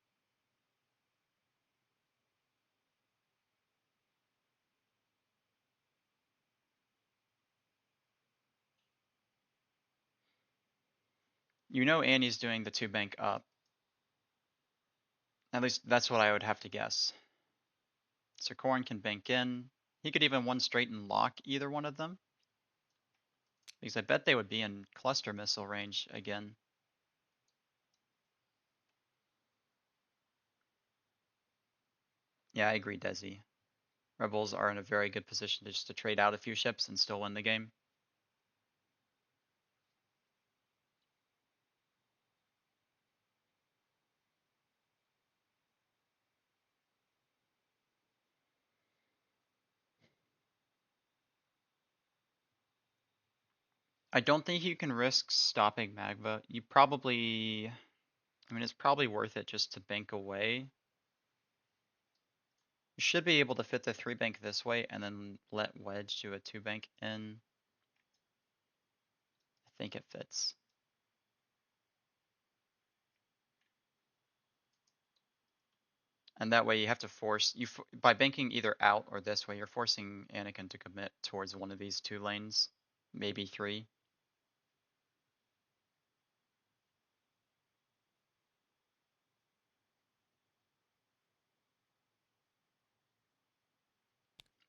You know Annie's doing the 2 bank up. At least that's what I would have to guess. So Corrin can bank in. He could even 1 straight and lock either one of them. Because I bet they would be in cluster missile range again. Yeah, I agree, Desi. Rebels are in a very good position just to trade out a few ships and still win the game. I don't think you can risk stopping Magma. You probably, I mean, it's probably worth it just to bank away. You should be able to fit the 3 bank this way and then let Wedge do a 2 bank in. I think it fits. And that way you have to force, by banking either out or this way, you're forcing Anakin to commit towards one of these 2 lanes, maybe 3.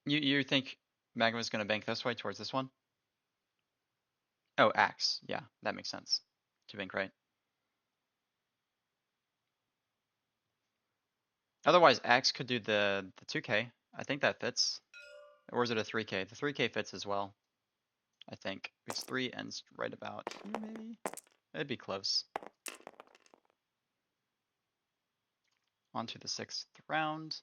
You think Magma's gonna bank this way towards this one? Oh, Axe. Yeah, that makes sense. To bank right. Otherwise, Axe could do the 2K. I think that fits. Or is it a 3K? The 3K fits as well. I think. It's 3 ends right about here, maybe? It'd be close. On to the 6th round.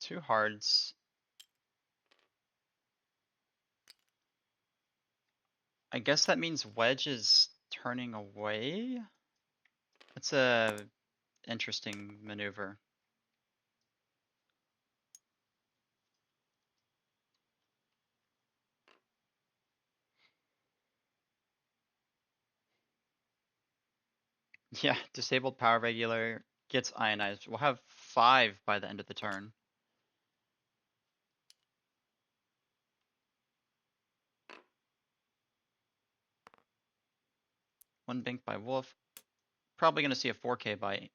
Two hards. I guess that means Wedge is turning away? That's a interesting maneuver. Yeah, disabled power regulator gets ionized. We'll have 5 by the end of the turn. One bank by Wolf. Probably gonna see a 4K by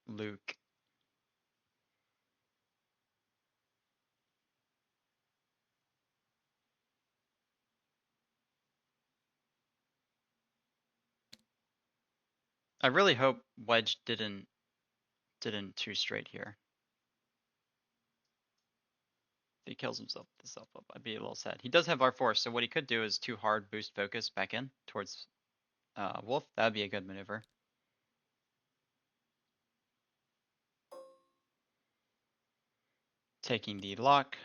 Luke. I really hope Wedge didn't 2 straight here. If he kills himself up, I'd be a little sad. He does have R4, so what he could do is 2 hard boost focus back in towards Wolf. That would be a good maneuver. Taking the lock.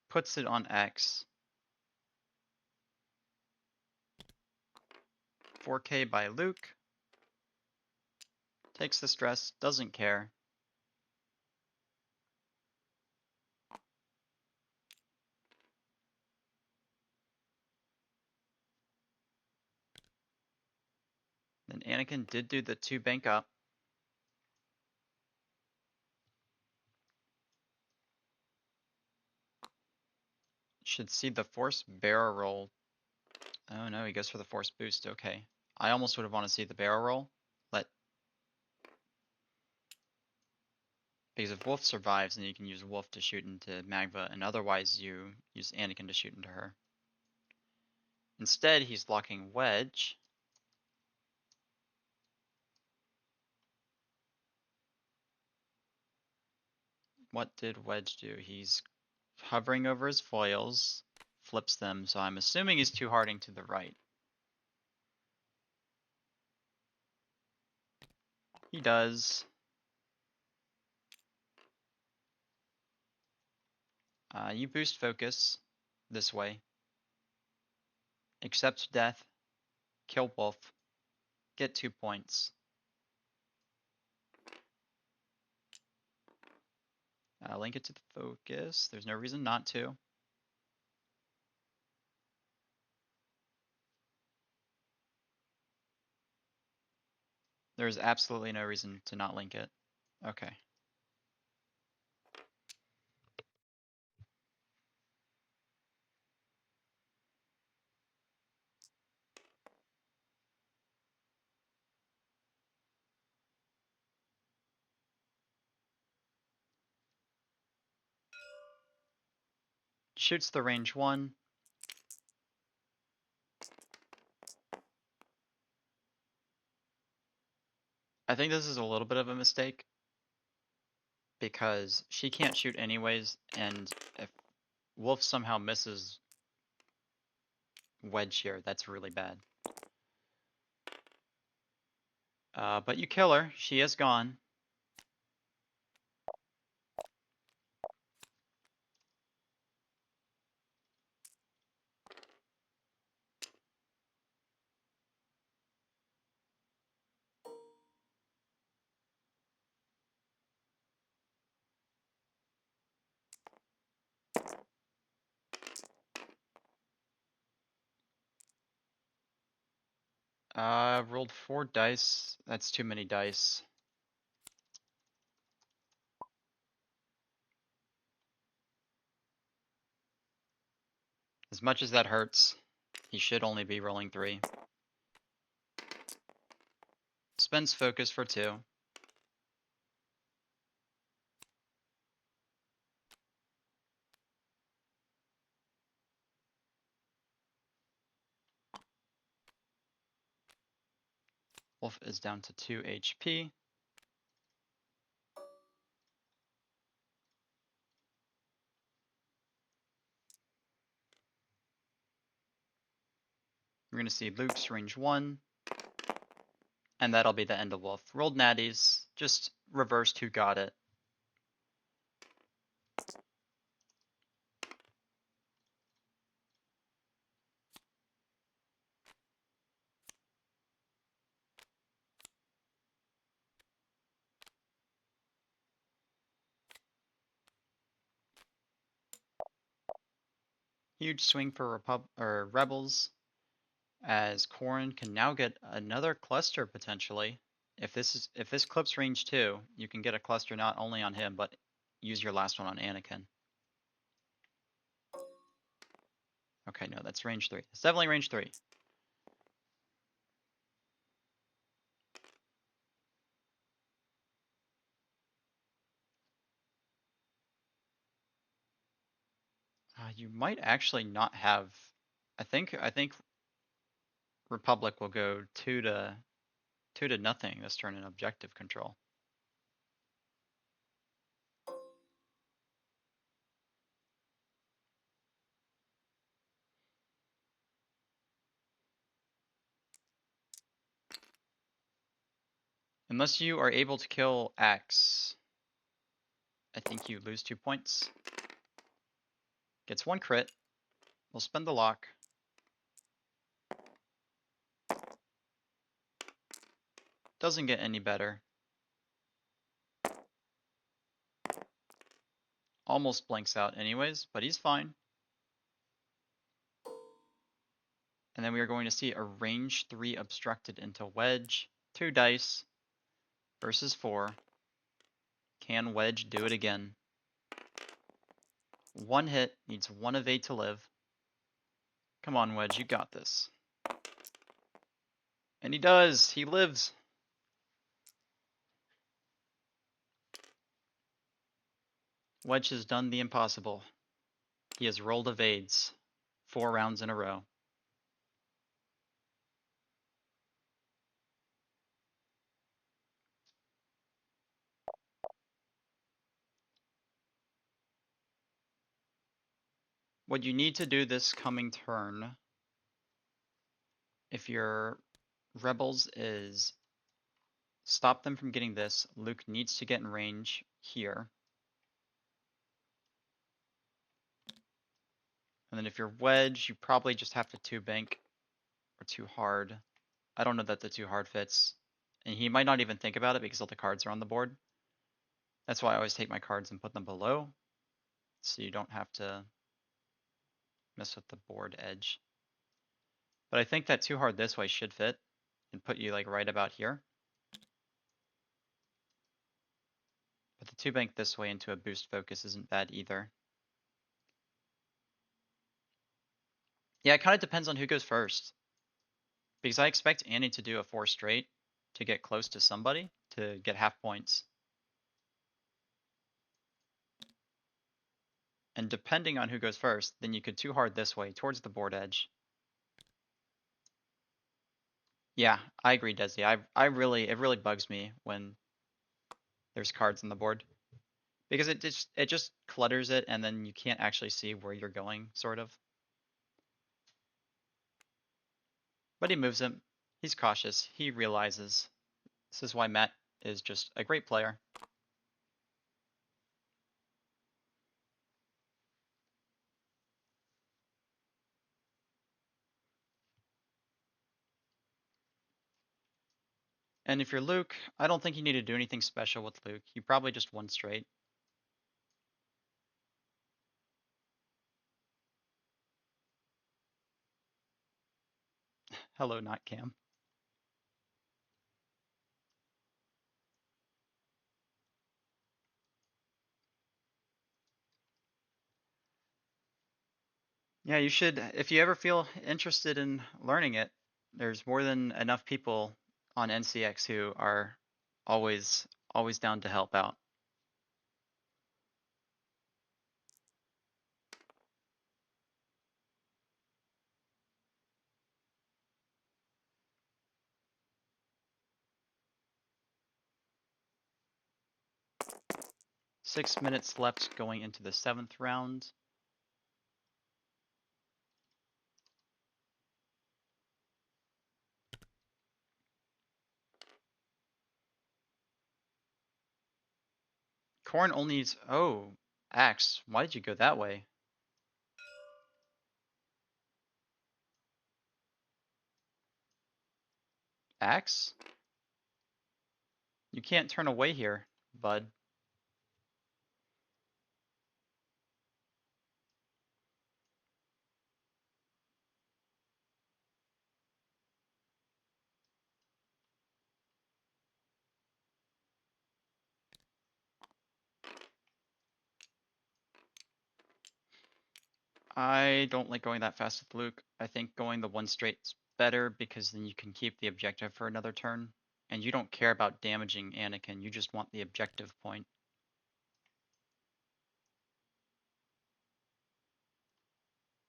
Puts it on X. 4K by Luke. Takes the stress, doesn't care. Then Anakin did do the 2 bank up. Should see the force barrel roll. Oh no, he goes for the force boost. Okay. I almost would have wanted to see the barrel roll. Because if Wolf survives, then you can use Wolf to shoot into Magva, and otherwise you use Anakin to shoot into her. Instead, he's blocking Wedge. What did Wedge do? He's hovering over his foils, flips them, so I'm assuming he's two-hearting to the right. He does. You boost focus this way. Accept death. Kill Wolf. Get 2 points. Link it to the focus. There's no reason not to. There's absolutely no reason to not link it. Okay. Shoots the range 1. I think this is a little bit of a mistake because she can't shoot anyways, and if Wolf somehow misses Wedge here, that's really bad. But you kill her. She is gone. Rolled 4 dice. That's too many dice. As much as that hurts, he should only be rolling 3. Spends focus for 2. Wolf is down to 2 HP. We're going to see Luke's range 1. And that'll be the end of Wolf. Rolled natties. Just reversed who got it. Huge swing for Rebels, as Corrin can now get another cluster potentially. If this clips range 2, you can get a cluster not only on him, but use your last one on Anakin. Okay, no, that's range 3. It's definitely range 3. You might actually not have. I think Republic will go 2 to 0 this turn in objective control. Unless you are able to kill Axe, I think you lose 2 points. Gets 1 crit. We'll spend the lock. Doesn't get any better. Almost blanks out anyways, but he's fine. And then we are going to see a range 3 obstructed into wedge. 2 dice versus 4. Can wedge do it again? 1 hit, needs 1 evade to live. Come on, wedge, you got this. And he does! He lives! Wedge has done the impossible. He has rolled evades 4 rounds in a row. What you need to do this coming turn, if your rebels, is stop them from getting this. Luke needs to get in range here. And then if you're wedge, you probably just have to 2-bank or 2 hard. I don't know that the 2 hard fits. And he might not even think about it because all the cards are on the board. That's why I always take my cards and put them below, so you don't have to mess with the board edge. But I think that 2 hard this way should fit and put you like right about here. But the 2-bank this way into a boost focus isn't bad either. Yeah, it kind of depends on who goes first. Because I expect Annie to do a 4 straight to get close to somebody to get half points. And depending on who goes first, then you could 2 hard this way towards the board edge. Yeah, I agree, Desi. It really bugs me when there's cards on the board. Because it just clutters it and then you can't actually see where you're going, sort of. But he moves him. He's cautious. He realizes. This is why Matt is just a great player. And if you're Luke, I don't think you need to do anything special with Luke. You probably just 1 straight. Hello, not Cam. Yeah, you should, if you ever feel interested in learning it, there's more than enough people on NCX who are always down to help out. Six minutes left going into the 7th round. Corn only needs, oh, Axe. Why did you go that way? Axe? You can't turn away here, bud. I don't like going that fast with Luke. I think going the 1 straight's better because then you can keep the objective for another turn. And you don't care about damaging Anakin, you just want the objective point.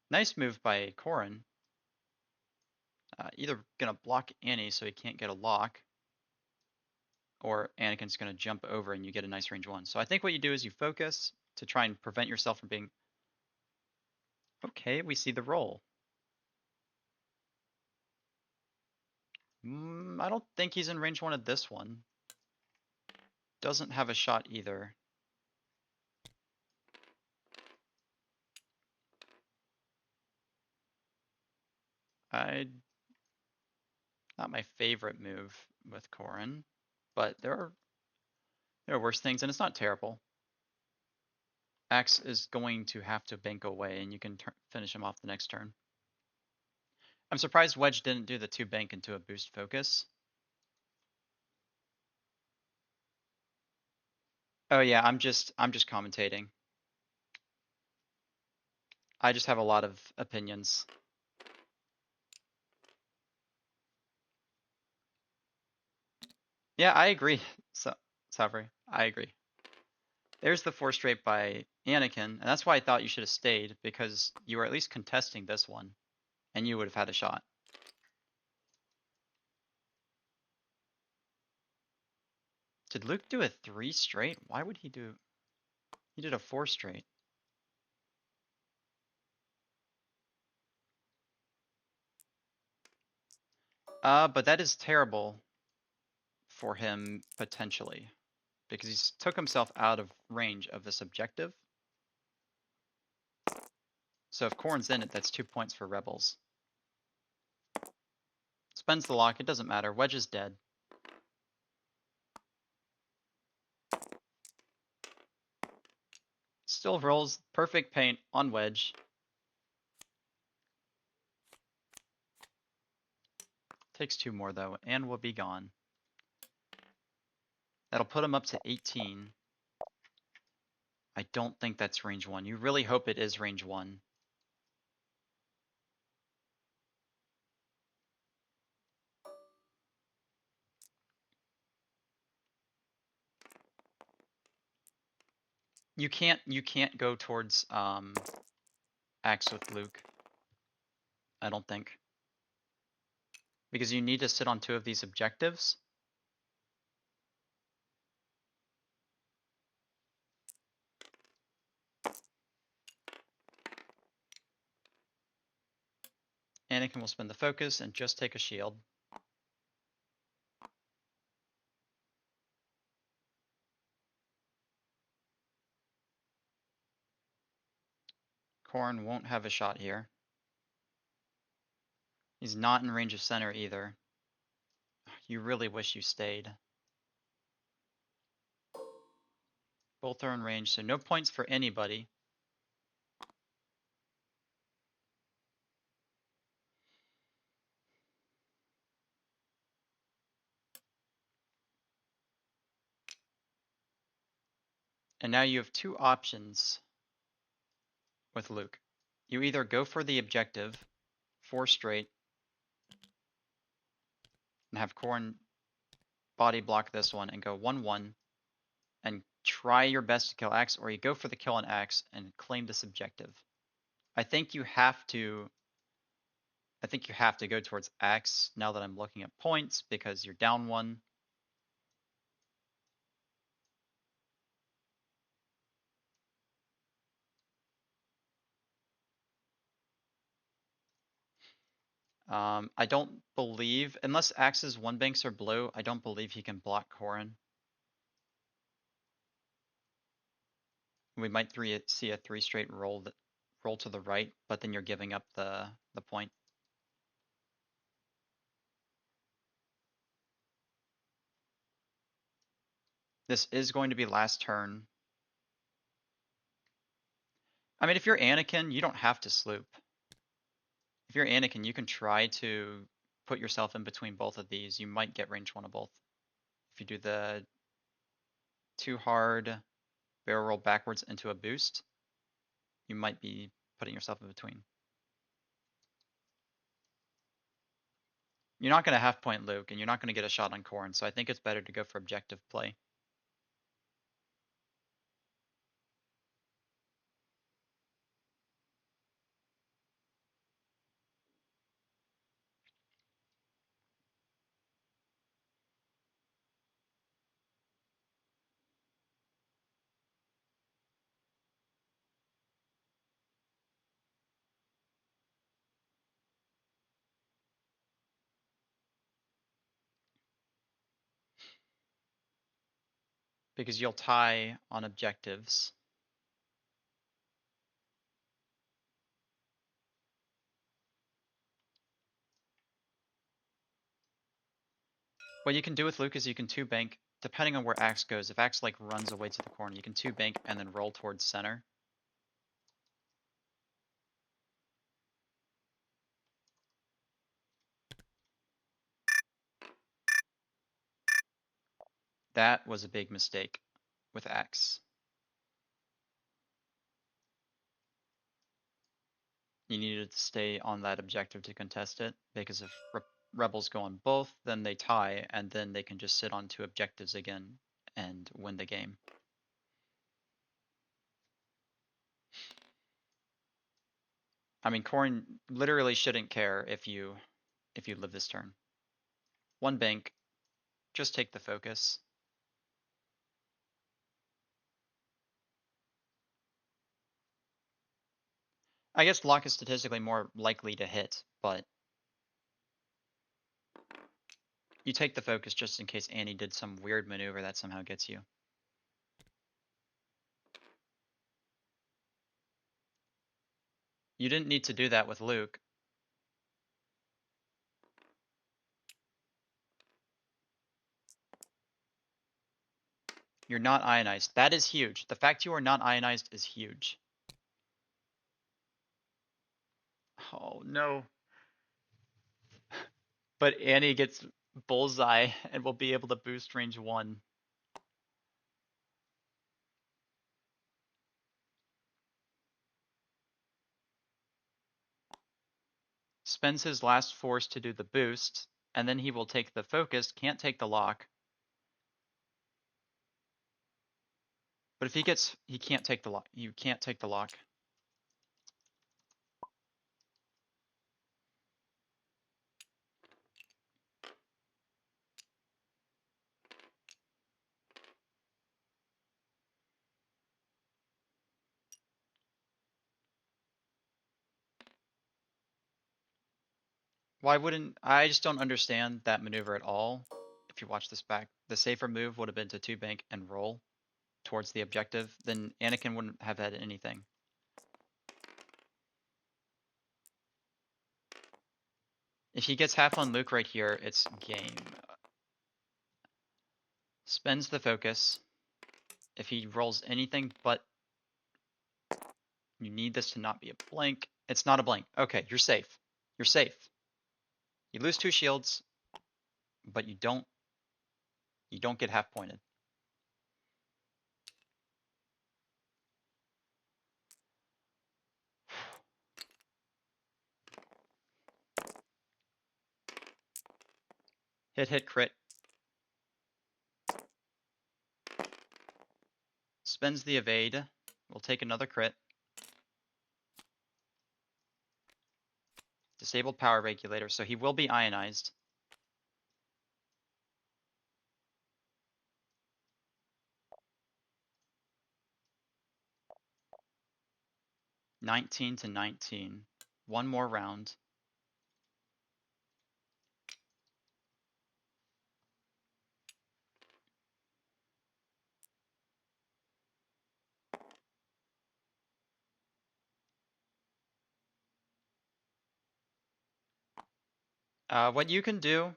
Nice move by Corrin. Either gonna block Annie so he can't get a lock, or Anakin's gonna jump over and you get a nice range 1. So I think what you do is you focus to try and prevent yourself from being... Okay, we see the roll. I don't think he's in range 1 of this one. Doesn't have a shot either. Not my favorite move with Corrin, but there are worse things, and it's not terrible. Axe is going to have to bank away, and you can finish him off the next turn. I'm surprised Wedge didn't do the 2 bank into a boost focus. Oh yeah, I'm just commentating. I just have a lot of opinions. Yeah, I agree. So, Savri, I agree. There's the 4 straight by Anakin, and that's why I thought you should have stayed, because you were at least contesting this one, and you would have had a shot. Did Luke do a 3 straight? Why would he do... He did a 4 straight. But that is terrible for him, potentially, because he's took himself out of range of this objective. So if Corrin's in it, that's 2 points for Rebels. Spends the lock, it doesn't matter. Wedge is dead. Still rolls perfect paint on Wedge. Takes 2 more though, and will be gone. That'll put him up to 18. I don't think that's range 1. You really hope it is range 1. You can't go towards Axe with Luke. I don't think. Because you need to sit on 2 of these objectives. Anakin will spend the focus and just take a shield. Corrin won't have a shot here. He's not in range of center either. You really wish you stayed. Both are in range, so no points for anybody. And now you have 2 options with Luke. You either go for the objective, 4 straight, and have Corrin body block this one and go 1-1 and try your best to kill Axe, or you go for the kill on Axe and claim this objective. I think you have to go towards Axe now that I'm looking at points, because you're down 1. I don't believe, unless Axe's 1 banks are blue, I don't believe he can block Corrin. We might see a 3 straight roll to the right, but then you're giving up the point. This is going to be last turn. I mean, if you're Anakin, you don't have to sloop. If you're Anakin, you can try to put yourself in between both of these. You might get range 1 of both. If you do the too hard barrel roll backwards into a boost, you might be putting yourself in between. You're not going to half point Luke, and you're not going to get a shot on Corrin, so I think it's better to go for objective play. Because you'll tie on objectives. What you can do with Luke is you can 2 bank, depending on where Axe goes. If Axe like runs away to the corner, you can 2 bank and then roll towards center. That was a big mistake with X. You needed to stay on that objective to contest it, because if rebels go on both, then they tie, and then they can just sit on 2 objectives again and win the game. I mean, Corn literally shouldn't care if you live this turn. 1 bank, just take the focus. I guess block is statistically more likely to hit, but you take the focus just in case Annie did some weird maneuver that somehow gets you. You didn't need to do that with Luke. You're not ionized. That is huge. The fact you are not ionized is huge. Oh no. But Annie gets bullseye and will be able to boost range 1. Spends his last force to do the boost, and then he will take the focus, can't take the lock. But if he can't take the lock. You can't take the lock. Why wouldn't, I just don't understand that maneuver at all. If you watch this back, the safer move would have been to 2 bank and roll towards the objective. Then Anakin wouldn't have had anything. If he gets half on Luke right here, it's game. Spends the focus. If he rolls anything but, you need this to not be a blank. It's not a blank. Okay, you're safe. You're safe. You lose 2 shields, but you don't get half pointed. Hit, crit. Spends the evade. We'll take another crit. Disabled power regulator, so he will be ionized. (19 to 19). 1 more round. What you can do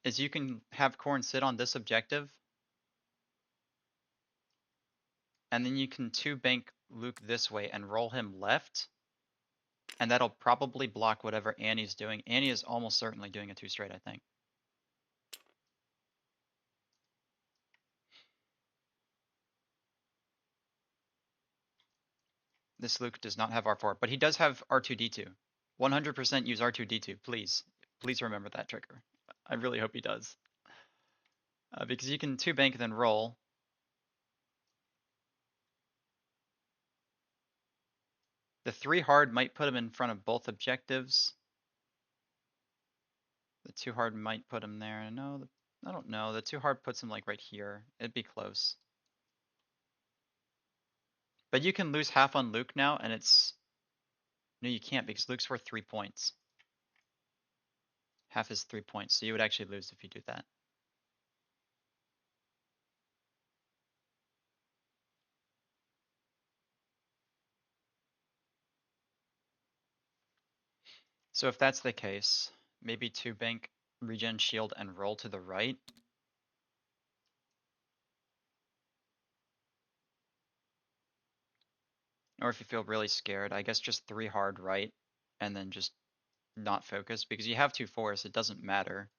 is you can have Corn sit on this objective, and then you can 2 bank Luke this way and roll him left, and that'll probably block whatever Annie's doing. Annie is almost certainly doing a 2 straight, I think. This Luke does not have R4, but he does have R2D2. 100% use R2D2, please. Please remember that trigger. I really hope he does. Because you can 2 bank then roll. The 3 hard might put him in front of both objectives. The 2 hard might put him there. No, I don't know. The 2 hard puts him like right here. It'd be close. But you can lose half on Luke now, and it's... No, you can't, because Luke's worth 3 points. Half is 3 points, so you would actually lose if you do that. So if that's the case, maybe 2 bank, regen shield, and roll to the right. Or if you feel really scared, I guess just 3 hard right, and then just not focus, because you have 2 force, it doesn't matter.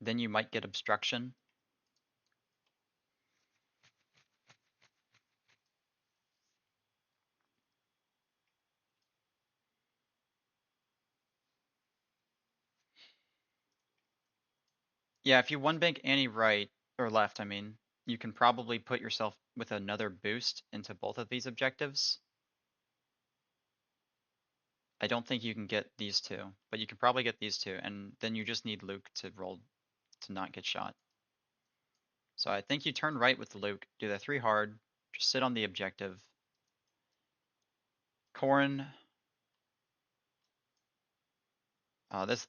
then you might get obstruction. Yeah, if you one bank any right, or left, I mean, you can probably put yourself with another boost into both of these objectives. I don't think you can get these two, but you can probably get these two, and then you just need Luke to roll to not get shot. So I think you turn right with Luke, do the 3 hard, just sit on the objective. Corrin,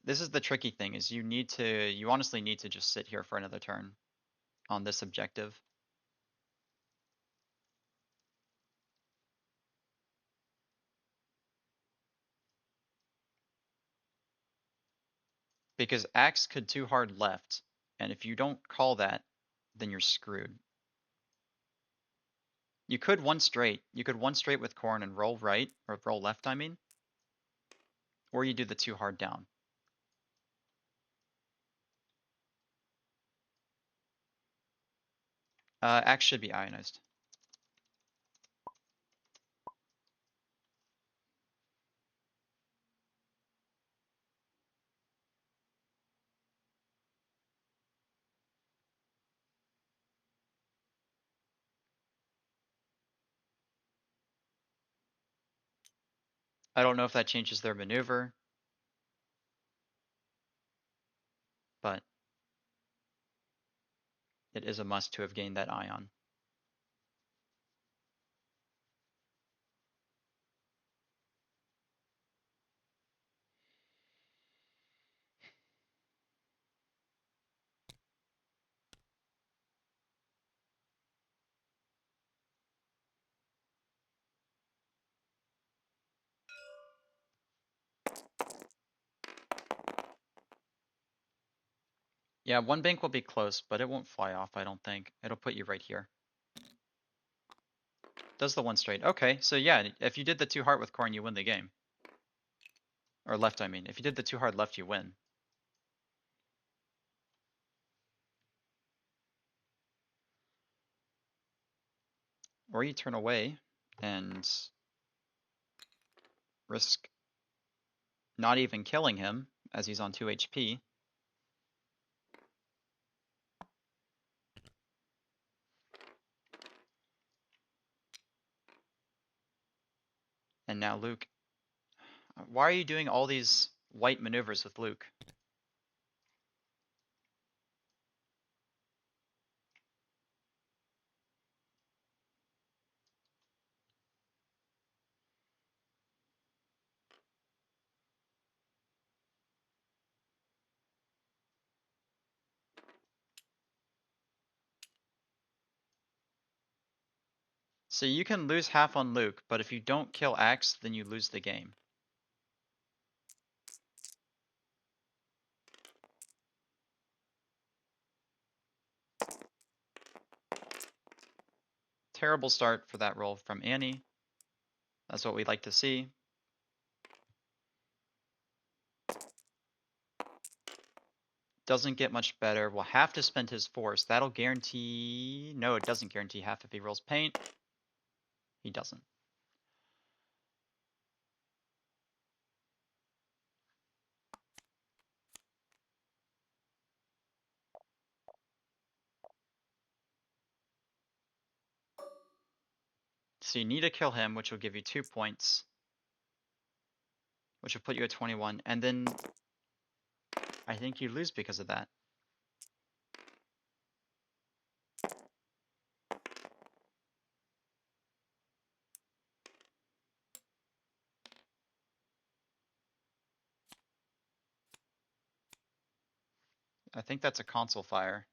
this is the tricky thing, is you honestly need to just sit here for another turn on this objective. Because Axe could 2 hard left, and if you don't call that, then you're screwed. You could one straight. You could one straight with Corn and roll right, or roll left, I mean. Or you do the 2 hard down. Axe should be ionized. I don't know if that changes their maneuver, but it is a must to have gained that ion. Yeah, one bank will be close, but it won't fly off, I don't think. It'll put you right here. Does the one straight. Okay, so yeah, if you did the 2 hard with Corn, you win the game. Or left, I mean. If you did the 2 hard left, you win. Or you turn away and risk not even killing him, as he's on 2 HP. And now Luke. Why are you doing all these white maneuvers with Luke? So you can lose half on Luke, but if you don't kill Axe, then you lose the game. Terrible start for that roll from Annie. That's what we'd like to see. Doesn't get much better. Will have to spend his force. That'll guarantee... No, it doesn't guarantee half if he rolls paint. He doesn't. So you need to kill him, which will give you 2 points. Which will put you at 21. And then I think you lose because of that. I think that's a console fire.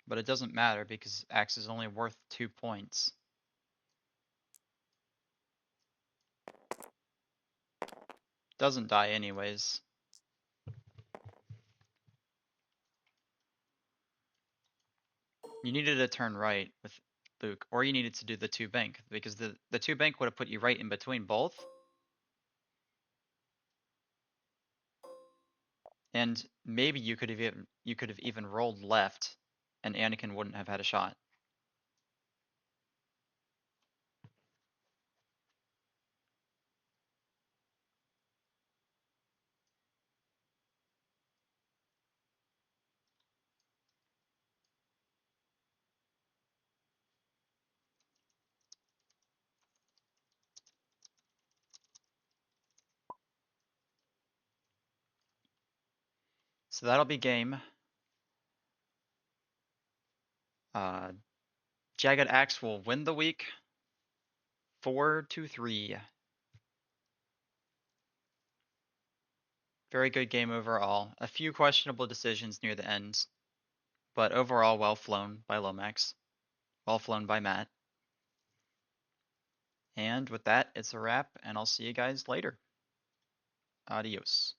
But it doesn't matter because Axe is only worth 2 points. Doesn't die anyways. You needed to turn right with Luke, or you needed to do the 2 bank, because the 2 bank would have put you right in between both. And maybe you could have even rolled left, and Anakin wouldn't have had a shot. So that'll be game. Uh, Jagged Axe will win the week 4-3. Very good game overall. A few questionable decisions near the end, but overall well flown by Lomax. Well flown by Matt. And with that, it's a wrap, and I'll see you guys later. Adios.